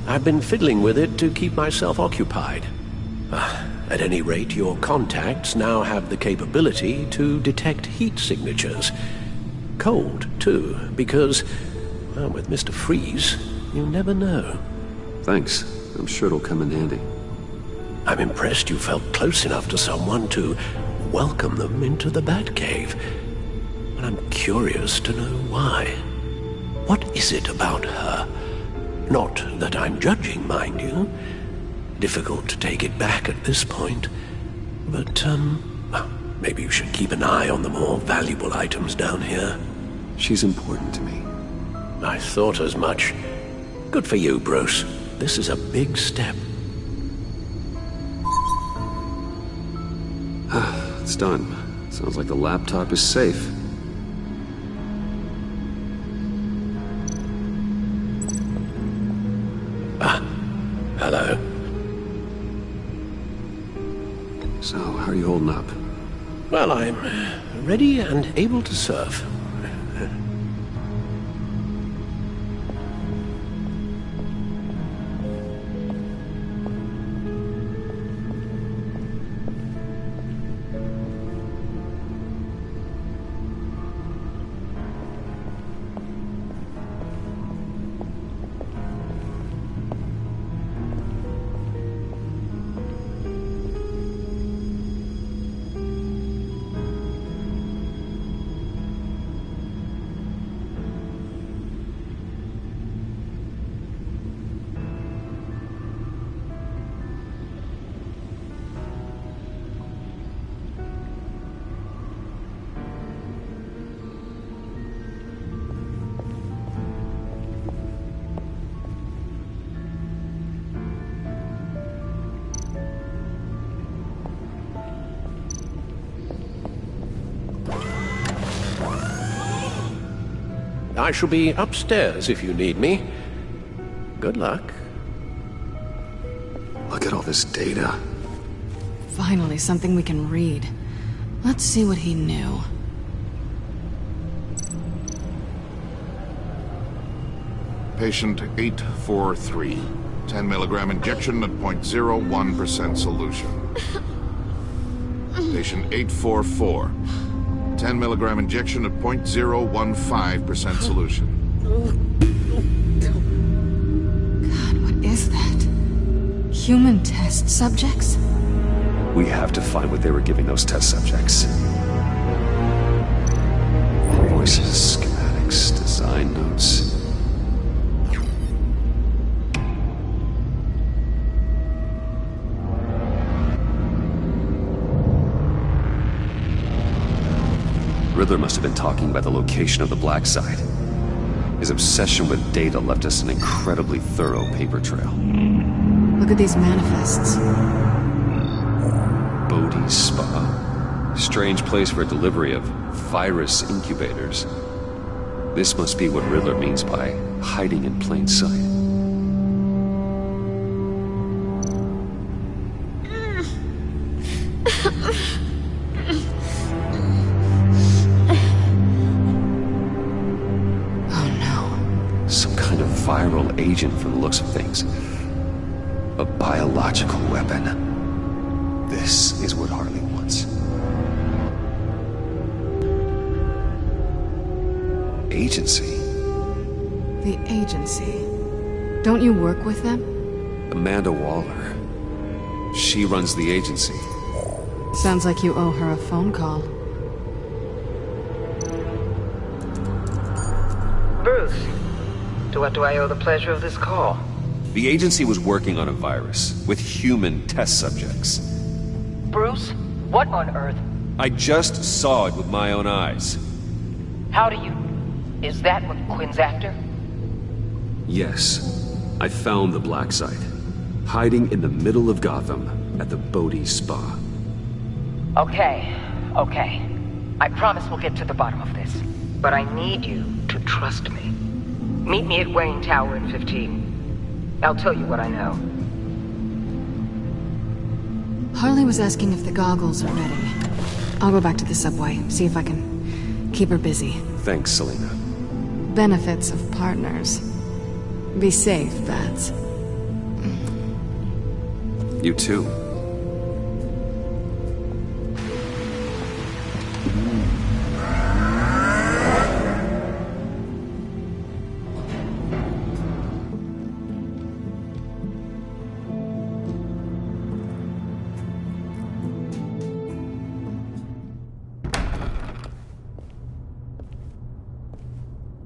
I've been fiddling with it to keep myself occupied. At any rate, your contacts now have the capability to detect heat signatures. Cold, too, because, well, with Mr. Freeze, you never know. Thanks. I'm sure it'll come in handy. I'm impressed you felt close enough to someone to welcome them into the Batcave. And I'm curious to know why. What is it about her? Not that I'm judging, mind you. Difficult to take it back at this point. But, well, maybe you should keep an eye on the more valuable items down here. She's important to me. I thought as much. Good for you, Bruce. This is a big step. It's done. Sounds like the laptop is safe. Hello. So, how are you holding up? Well, I'm ready and able to serve. I shall be upstairs if you need me. Good luck. Look at all this data. Finally, something we can read. Let's see what he knew. Patient 843. 10 milligram injection at 0.01% solution. Patient 844. 10 milligram injection at 0.015% solution. God, what is that? Human test subjects? We have to find what they were giving those test subjects. Invoices, schematics, design notes. Riddler must have been talking about the location of the Black Site. His obsession with data left us an incredibly thorough paper trail. Look at these manifests. Bodhi's Spa. Strange place for a delivery of virus incubators. This must be what Riddler means by hiding in plain sight. Viral agent from the looks of things. A biological weapon. This is what Harley wants. Agency. The agency. Don't you work with them? Amanda Waller. She runs the agency. Sounds like you owe her a phone call. Bruce. To what do I owe the pleasure of this call? The agency was working on a virus with human test subjects. Bruce, what on earth? I just saw it with my own eyes. How do you... Is that what Quinn's after? Yes. I found the Black Site. Hiding in the middle of Gotham at the Bodhi Spa. Okay. I promise we'll get to the bottom of this. But I need you to trust me. Meet me at Wayne Tower in 15. I'll tell you what I know. Harley was asking if the goggles are ready. I'll go back to the subway, see if I can keep her busy. Thanks, Selina. Benefits of partners. Be safe, Bats. You too.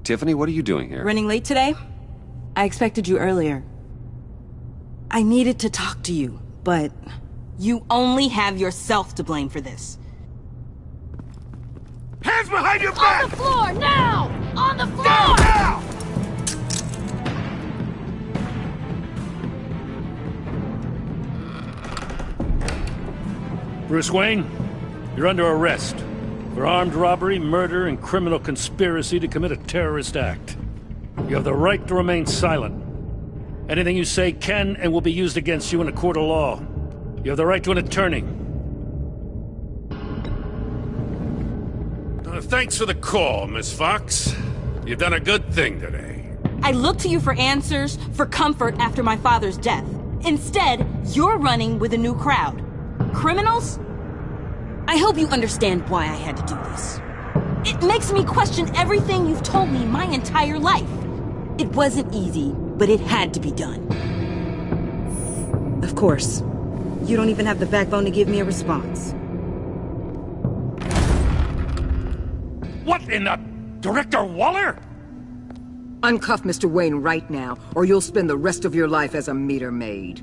Tiffany, what are you doing here? Running late today? I expected you earlier. I needed to talk to you, but you only have yourself to blame for this. Hands behind your back! On the floor, now! On the floor! Now! Bruce Wayne, you're under arrest for armed robbery, murder, and criminal conspiracy to commit a terrorist act. You have the right to remain silent. Anything you say can and will be used against you in a court of law. You have the right to an attorney. Thanks for the call, Miss Fox. You've done a good thing today. I look to you for answers, for comfort after my father's death. Instead, you're running with a new crowd. Criminals? I hope you understand why I had to do this. It makes me question everything you've told me my entire life. It wasn't easy, but it had to be done. Of course, you don't even have the backbone to give me a response. What in the... Director Waller? Uncuff Mr. Wayne right now, or you'll spend the rest of your life as a meter maid.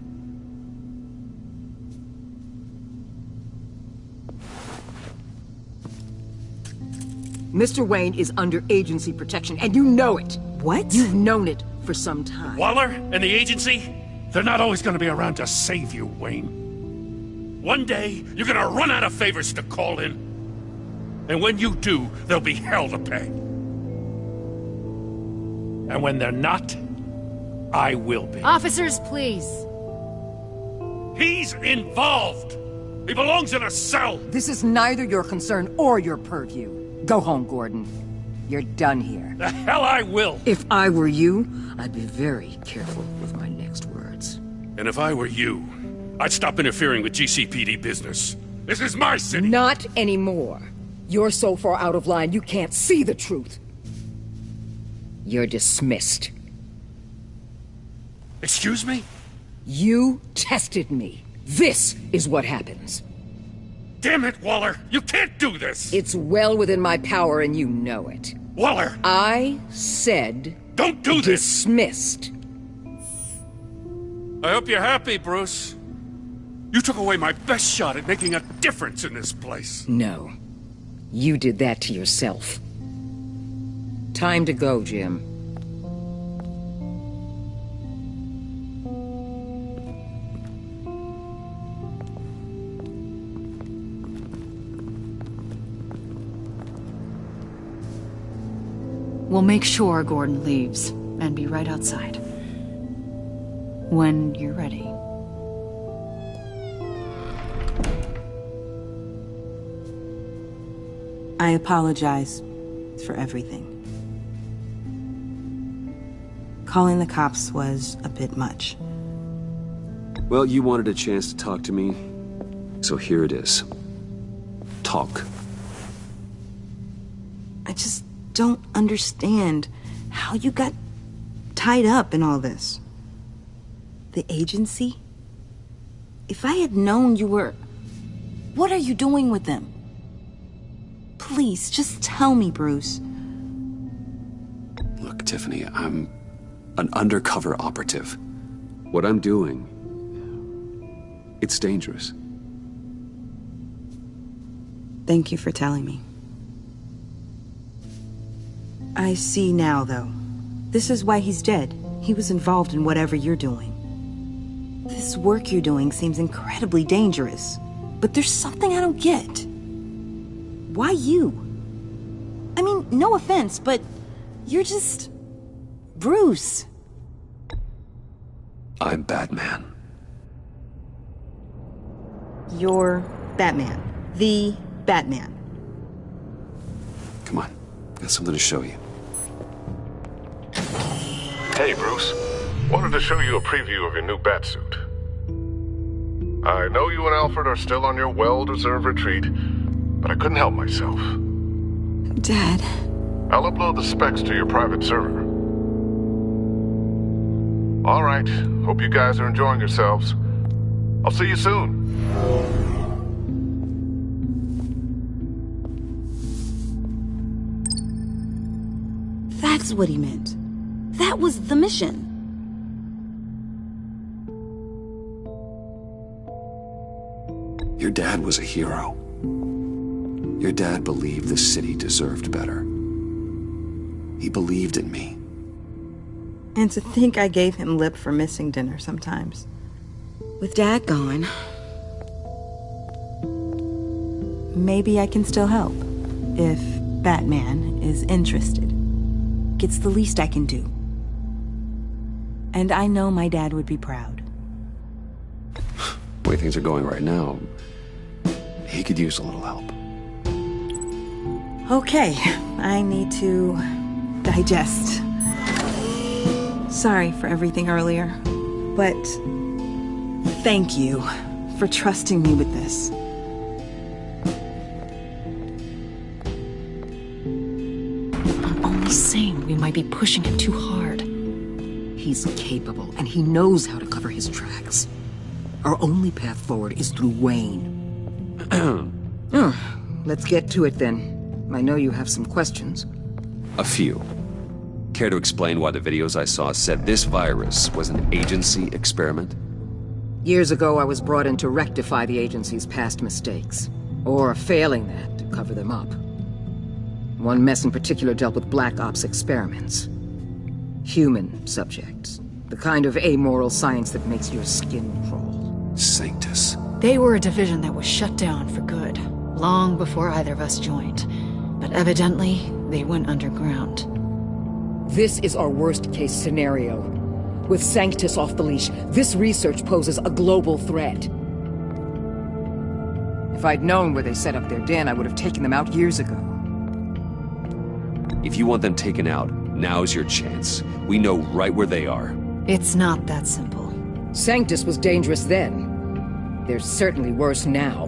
Mr. Wayne is under agency protection, and you know it. What? You've known it for some time. Waller and the agency? They're not always gonna be around to save you, Wayne. One day, you're gonna run out of favors to call in. And when you do, there'll be hell to pay. And when they're not, I will be. Officers, please. He's involved! He belongs in a cell! This is neither your concern or your purview. Go home, Gordon. You're done here. The hell I will! If I were you, I'd be very careful with my next words. And if I were you, I'd stop interfering with GCPD business. This is my city! Not anymore. You're so far out of line, you can't see the truth. You're dismissed. Excuse me? You tested me. This is what happens. Damn it, Waller! You can't do this! It's well within my power and you know it. Waller! I said... Don't do this! Dismissed. I hope you're happy, Bruce. You took away my best shot at making a difference in this place. No. You did that to yourself. Time to go, Jim. We'll make sure Gordon leaves, and be right outside. When you're ready. I apologize for everything. Calling the cops was a bit much. Well, you wanted a chance to talk to me, so here it is. Talk. I just don't understand how you got tied up in all this. The agency? If I had known you were... What are you doing with them? Please, just tell me, Bruce. Look, Tiffany, I'm an undercover operative. What I'm doing, it's dangerous. Thank you for telling me. I see now, though. This is why he's dead. He was involved in whatever you're doing. This work you're doing seems incredibly dangerous. But there's something I don't get. Why you? I mean, no offense, but you're just... Bruce. I'm Batman. You're Batman. The Batman. Come on, got something to show you. Hey, Bruce. Wanted to show you a preview of your new Batsuit. I know you and Alfred are still on your well-deserved retreat, but I couldn't help myself. Dad. I'll upload the specs to your private server. All right. Hope you guys are enjoying yourselves. I'll see you soon. That's what he meant. That was the mission. Your dad was a hero. Your dad believed the city deserved better. He believed in me. And to think I gave him lip for missing dinner sometimes. With Dad gone, maybe I can still help. If Batman is interested. It's the least I can do. And I know my dad would be proud. The way things are going right now, he could use a little help. Okay, I need to digest. Sorry for everything earlier, but thank you for trusting me with this. I'm only saying we might be pushing him too hard. He's capable, and he knows how to cover his tracks. Our only path forward is through Wayne. Let's get to it then. I know you have some questions. A few. Care to explain why the videos I saw said this virus was an agency experiment? Years ago, I was brought in to rectify the agency's past mistakes. Or, failing that, to cover them up. One mess in particular dealt with Black Ops experiments. Human subjects. The kind of amoral science that makes your skin crawl. Sanctus. They were a division that was shut down for good, long before either of us joined. But evidently, they went underground. This is our worst-case scenario. With Sanctus off the leash, this research poses a global threat. If I'd known where they set up their den, I would have taken them out years ago. If you want them taken out, now's your chance. We know right where they are. It's not that simple. Sanctus was dangerous then. They're certainly worse now.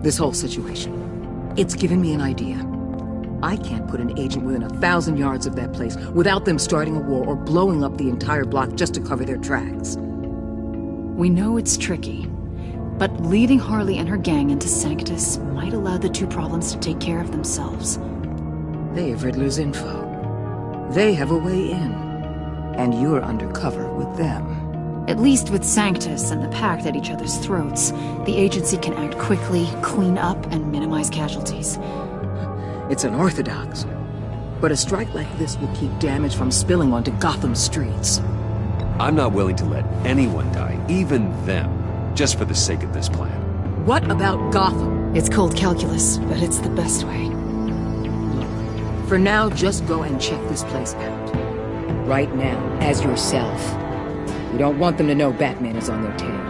This whole situation, it's given me an idea. I can't put an agent within 1,000 yards of that place without them starting a war or blowing up the entire block just to cover their tracks. We know it's tricky, but leading Harley and her gang into Sanctus might allow the two problems to take care of themselves. They have Riddler's info. They have a way in. And you're undercover with them. At least with Sanctus and the Pact at each other's throats, the agency can act quickly, clean up, and minimize casualties. It's unorthodox. But a strike like this will keep damage from spilling onto Gotham streets. I'm not willing to let anyone die, even them, just for the sake of this plan. What about Gotham? It's cold calculus, but it's the best way. For now, just go and check this place out. Right now, as yourself. You don't want them to know Batman is on their tail.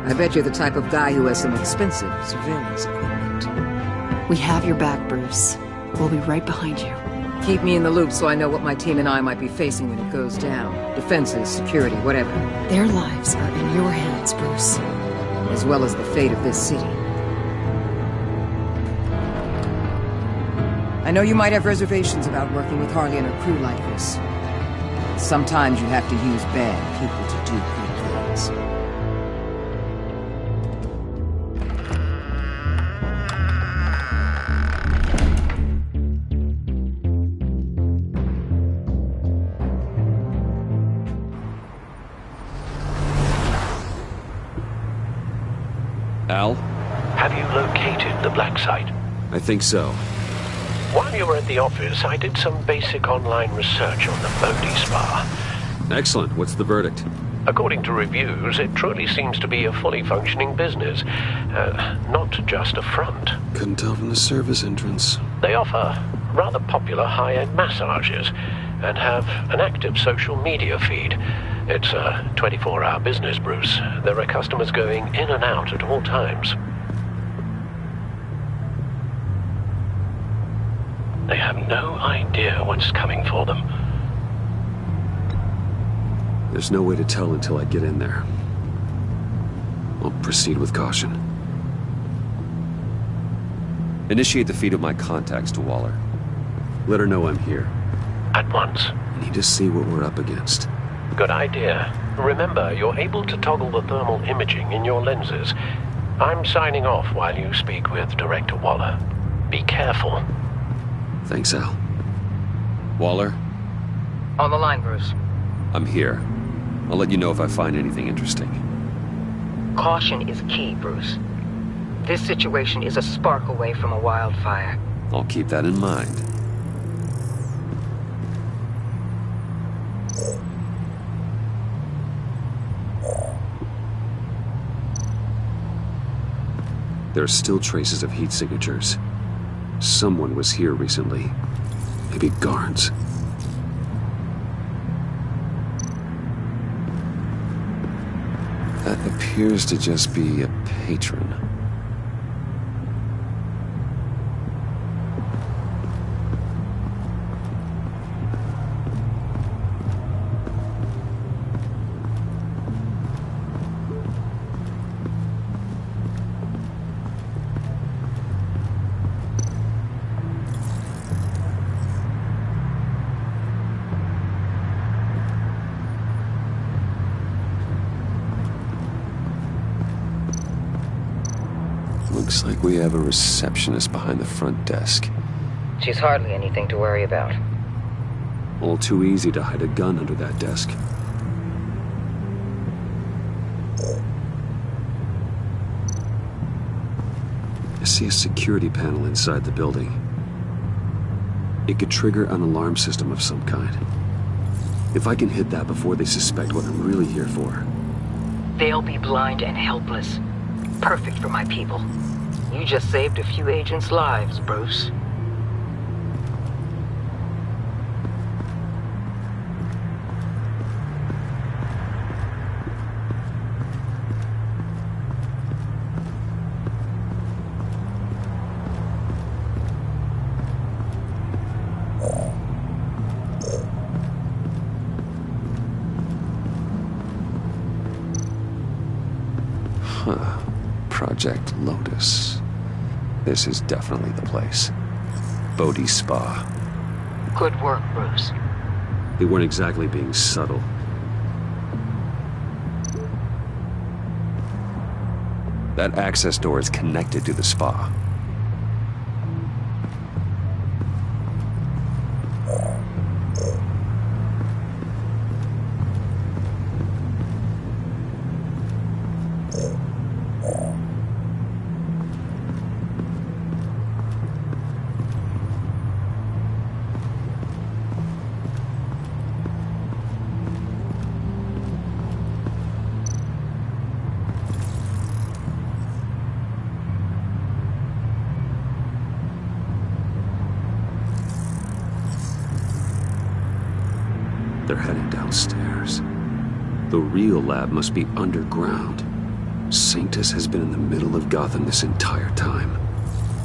I bet you're the type of guy who has some expensive surveillance equipment. We have your back, Bruce. We'll be right behind you. Keep me in the loop so I know what my team and I might be facing when it goes down. Defenses, security, whatever. Their lives are in your hands, Bruce. As well as the fate of this city. I know you might have reservations about working with Harley and her crew like this. Sometimes you have to use bad people to do good things. Al? Have you located the black site? I think so. While you were at the office, I did some basic online research on the Bodhi Spa. Excellent. What's the verdict? According to reviews, it truly seems to be a fully functioning business. Not just a front. Couldn't tell from the service entrance. They offer rather popular high-end massages and have an active social media feed. It's a 24-hour business, Bruce. There are customers going in and out at all times. They have no idea what's coming for them. There's no way to tell until I get in there. I'll proceed with caution. Initiate the feed of my contacts to Waller. Let her know I'm here. At once. I need to see what we're up against. Good idea. Remember, you're able to toggle the thermal imaging in your lenses. I'm signing off while you speak with Director Waller. Be careful. Thanks, Al. Waller? On the line, Bruce. I'm here. I'll let you know if I find anything interesting. Caution is key, Bruce. This situation is a spark away from a wildfire. I'll keep that in mind. There are still traces of heat signatures. Someone was here recently. Maybe guards. appears to just be a patron. Looks like we have a receptionist behind the front desk. She's hardly anything to worry about. All too easy to hide a gun under that desk. I see a security panel inside the building. It could trigger an alarm system of some kind. If I can hit that before they suspect what I'm really here for. They'll be blind and helpless. Perfect for my people. You just saved a few agents' lives, Bruce. Huh. Project Lotus. This is definitely the place. Bodhi Spa. Good work, Bruce. They weren't exactly being subtle. That access door is connected to the spa. They're heading downstairs. The real lab must be underground. Sanctus has been in the middle of Gotham this entire time.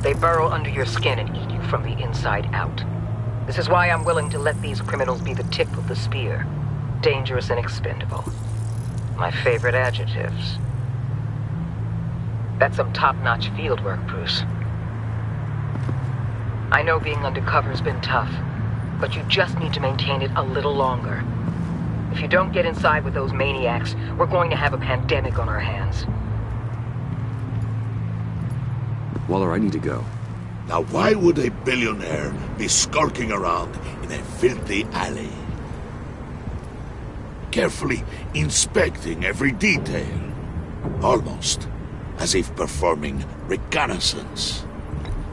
They burrow under your skin and eat you from the inside out. This is why I'm willing to let these criminals be the tip of the spear. Dangerous and expendable. My favorite adjectives. That's some top-notch field work, Bruce. I know being undercover's been tough, but you just need to maintain it a little longer. If you don't get inside with those maniacs, we're going to have a pandemic on our hands. Waller, I need to go. Now why would a billionaire be skulking around in a filthy alley? Carefully inspecting every detail. Almost as if performing reconnaissance.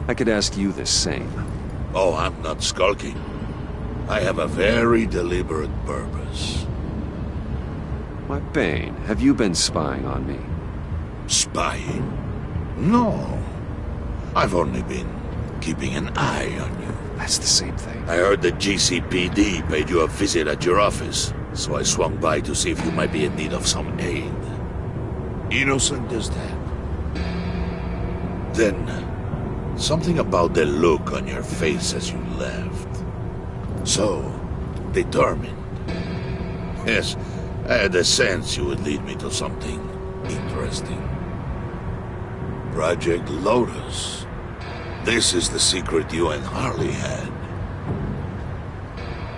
I could ask you the same. Oh, I'm not skulking. I have a very deliberate purpose. Why, Bane, have you been spying on me? Spying? No. I've only been keeping an eye on you. That's the same thing. I heard the GCPD paid you a visit at your office, so I swung by to see if you might be in need of some aid. Innocent as that. Then, something about the look on your face as you left. So, determined. Yes, I had a sense you would lead me to something interesting. Project Lotus. This is the secret you and Harley had.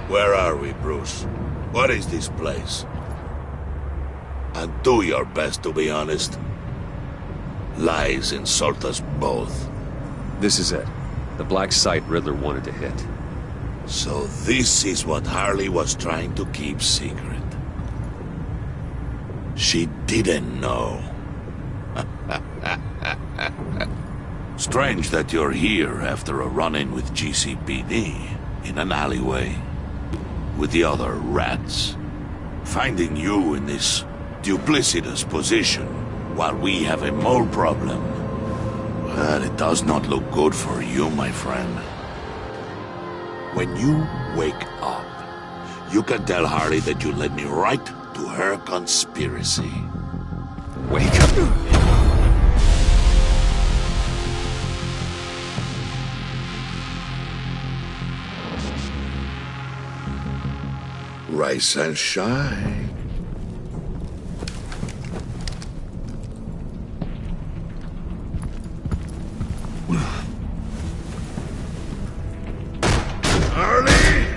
Where are we, Bruce? What is this place? And do your best to be honest. Lies insult us both. This is it. The black site Riddler wanted to hit. So this is what Harley was trying to keep secret. She didn't know. Strange that you're here after a run-in with GCPD in an alleyway with the other rats. Finding you in this duplicitous position while we have a mole problem. Well, it does not look good for you, my friend. When you wake up, you can tell Harley that you led me right to her conspiracy. Wake up. Rise and shine. Harley!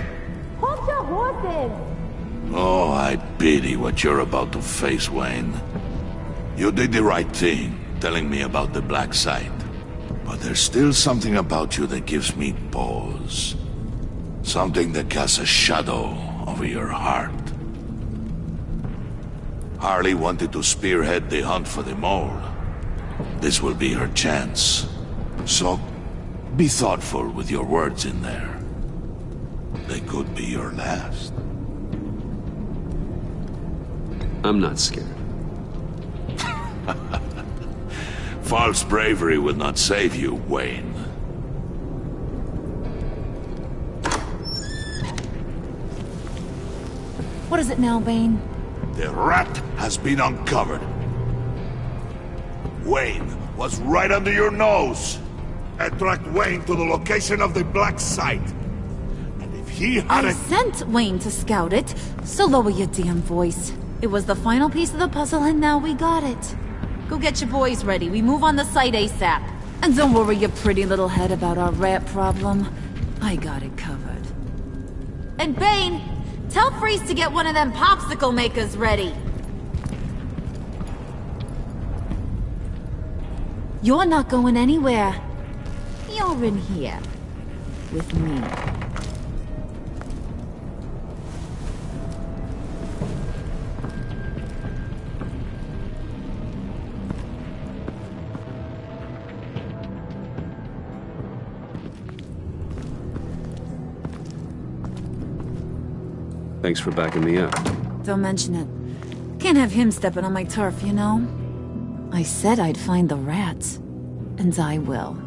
Hold your horses! Oh, I pity what you're about to face, Wayne. You did the right thing, telling me about the black site. But there's still something about you that gives me pause. Something that casts a shadow over your heart. Harley wanted to spearhead the hunt for the mole. This will be her chance. So, be thoughtful with your words in there. They could be your last. I'm not scared. False bravery will not save you, Wayne. What is it now, Bane? The rat has been uncovered. Wayne was right under your nose. Attract Wayne to the location of the black site. And if he had I sent Wayne to scout it, so lower your damn voice. It was the final piece of the puzzle and now we got it. Go get your boys ready. We move on the site ASAP. And don't worry your pretty little head about our rat problem. I got it covered. And Bane, tell Freeze to get one of them popsicle makers ready. You're not going anywhere. You're in here. With me. Thanks for backing me up. Don't mention it. Can't have him stepping on my turf, you know? I said I'd find the rats. And I will.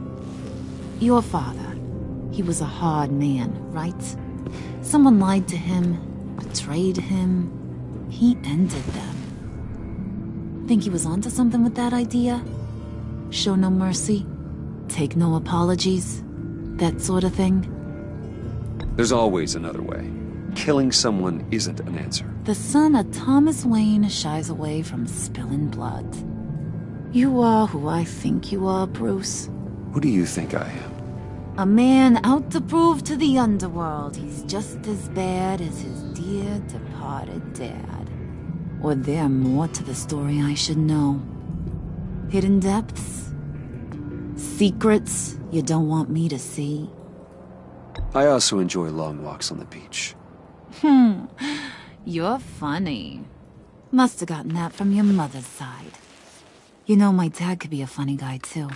Your father. He was a hard man, right? Someone lied to him, betrayed him. He ended them. Think he was onto something with that idea? Show no mercy? Take no apologies? That sort of thing? There's always another way. Killing someone isn't an answer. The son of Thomas Wayne shies away from spilling blood. You are who I think you are, Bruce. Who do you think I am? A man out to prove to the underworld he's just as bad as his dear departed dad. Or there more to the story I should know. Hidden depths? Secrets you don't want me to see? I also enjoy long walks on the beach. You're funny. Must have gotten that from your mother's side. You know, my dad could be a funny guy, too.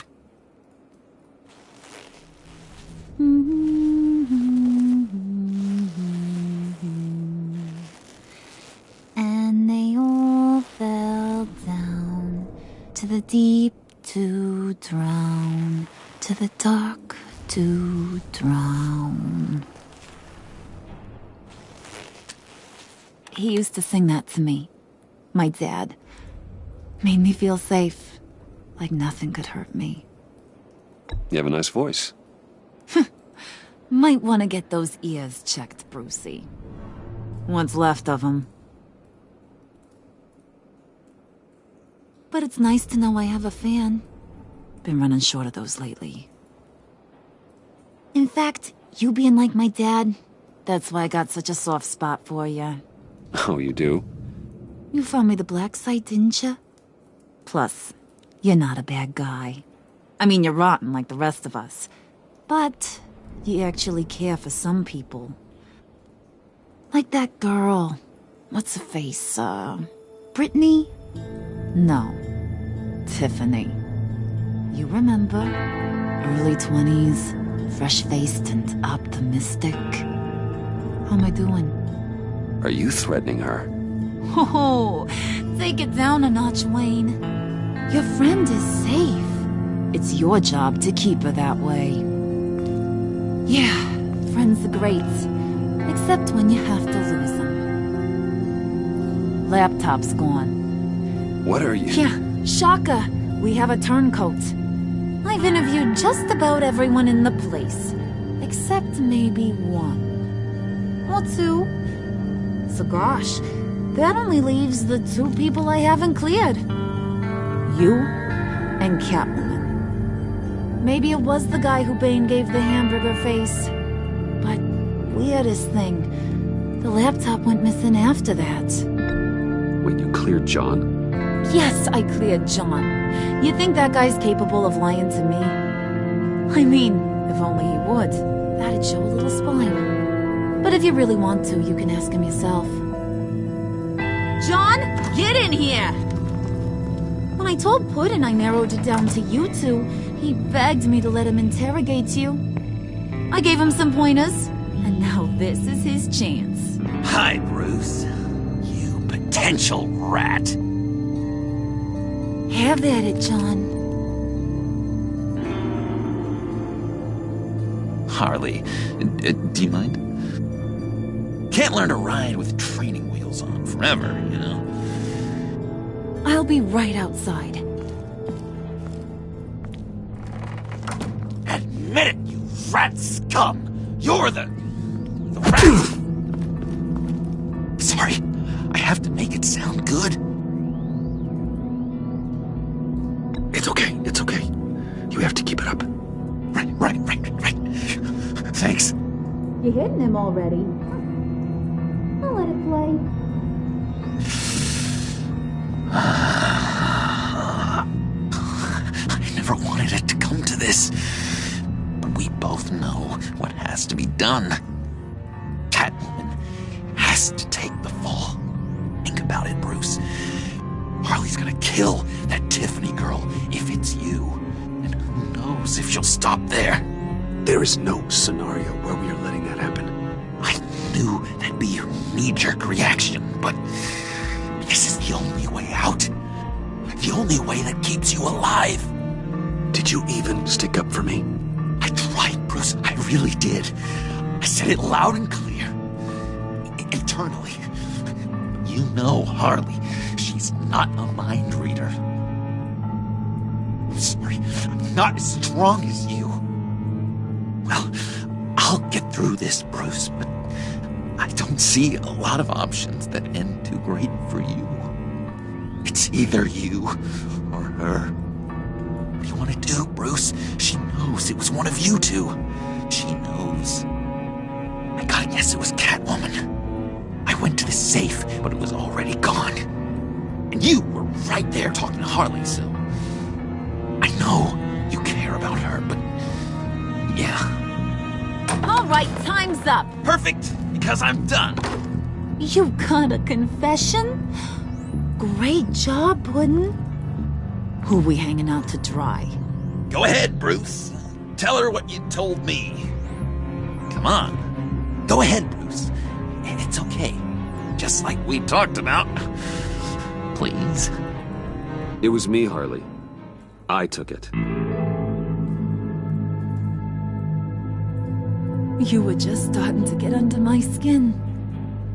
And they all fell down to the deep to drown, to the dark to drown. He used to sing that to me. My dad. Made me feel safe. Like nothing could hurt me. You have a nice voice. Might want to get those ears checked, Brucey. What's left of them. But it's nice to know I have a fan. Been running short of those lately. In fact, you being like my dad, that's why I got such a soft spot for you. Oh, you do? You found me the black site, didn't you? Plus, you're not a bad guy. I mean, you're rotten like the rest of us. But you actually care for some people. Like that girl. What's her face? Brittany? No. Tiffany. You remember? Early 20s, fresh-faced and optimistic. How am I doing? Are you threatening her? Oh, take it down a notch, Wayne. Your friend is safe. It's your job to keep her that way. Yeah, friends are great. Except when you have to lose them. Laptop's gone. What are you? Yeah, Shaka, we have a turncoat. I've interviewed just about everyone in the place. Except maybe one. Or two. So gosh, that only leaves the two people I haven't cleared. You and Catwoman. Maybe it was the guy who Bane gave the hamburger face. But weirdest thing, the laptop went missing after that. Wait, you cleared John? Yes, I cleared John. You think that guy's capable of lying to me? I mean, if only he would. That'd show a little spine. But if you really want to, you can ask him yourself. John, get in here! When I told Puddin' I narrowed it down to you two, he begged me to let him interrogate you. I gave him some pointers, and now this is his chance. Hi, Bruce. You potential rat. Have at it, John. Harley, do you mind? Can't learn to ride with training wheels on forever, you know? I'll be right outside. Admit it, you rat scum! You're the rat! Sorry, I have to make it sound good. It's okay, it's okay. You have to keep it up. Right. Thanks. You hitting him already? I'll let it play. I never wanted it to come to this. But we both know what has to be done. Catwoman has to take the fall. Think about it, Bruce. Harley's gonna kill that Tiffany girl if it's you. And who knows if she'll stop there. There is no scenario where we are letting that happen. I knew that'd be your knee-jerk reaction, but this is the only way out. The only way that keeps you alive. Did you even stick up for me? I tried, Bruce. I really did. I said it loud and clear. Internally. You know Harley. She's not a mind reader. I'm sorry. I'm not as strong as you. Well, I'll get through this, Bruce, but I don't see a lot of options that end too great for you. It's either you or her. What do you want to do, Bruce? She knows it was one of you two. She knows. I gotta guess it was Catwoman. I went to the safe, but it was already gone. And you were right there talking to Harley, so... I know you care about her, but... yeah. All right, time's up. Perfect, because I'm done. You got a confession? Great job, Puddin'. Who we hanging out to dry? Go ahead, Bruce. Tell her what you told me. Come on. Go ahead, Bruce. It's okay. Just like we talked about. Please. It was me, Harley. I took it. You were just starting to get under my skin.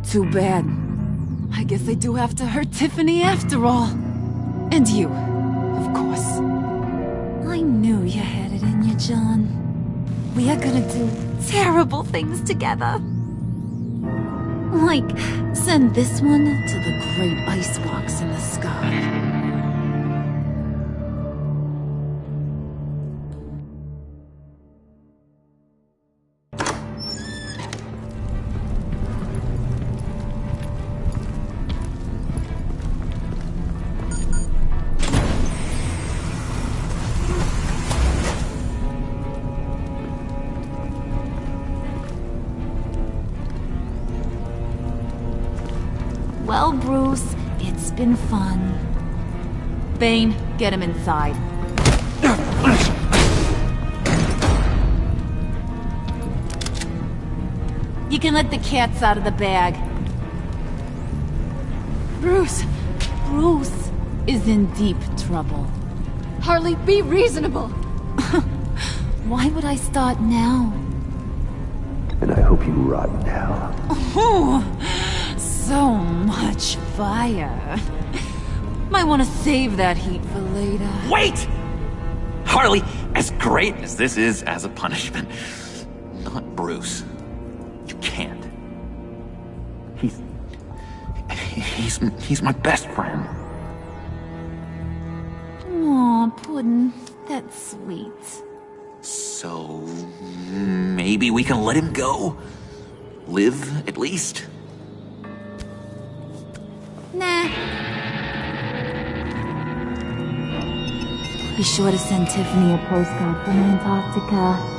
Too bad. I guess I do have to hurt Tiffany after all. And you, of course. I knew you had it in you, John. We are gonna do terrible things together. Like, send this one to the great icebox in the sky. Well, Bruce, it's been fun. Bane, get him inside. You can let the cats out of the bag. Bruce! Bruce is in deep trouble. Harley, be reasonable! Why would I start now? And I hope you rot now. Oh, so much fire. Might want to save that heat for later. Wait! Harley, as great as this is as a punishment, not Bruce. You can't. He's my best friend. Aw, Puddin'. That's sweet. So, maybe we can let him go? Live, at least? Nah. Be sure to send Tiffany a postcard from Antarctica.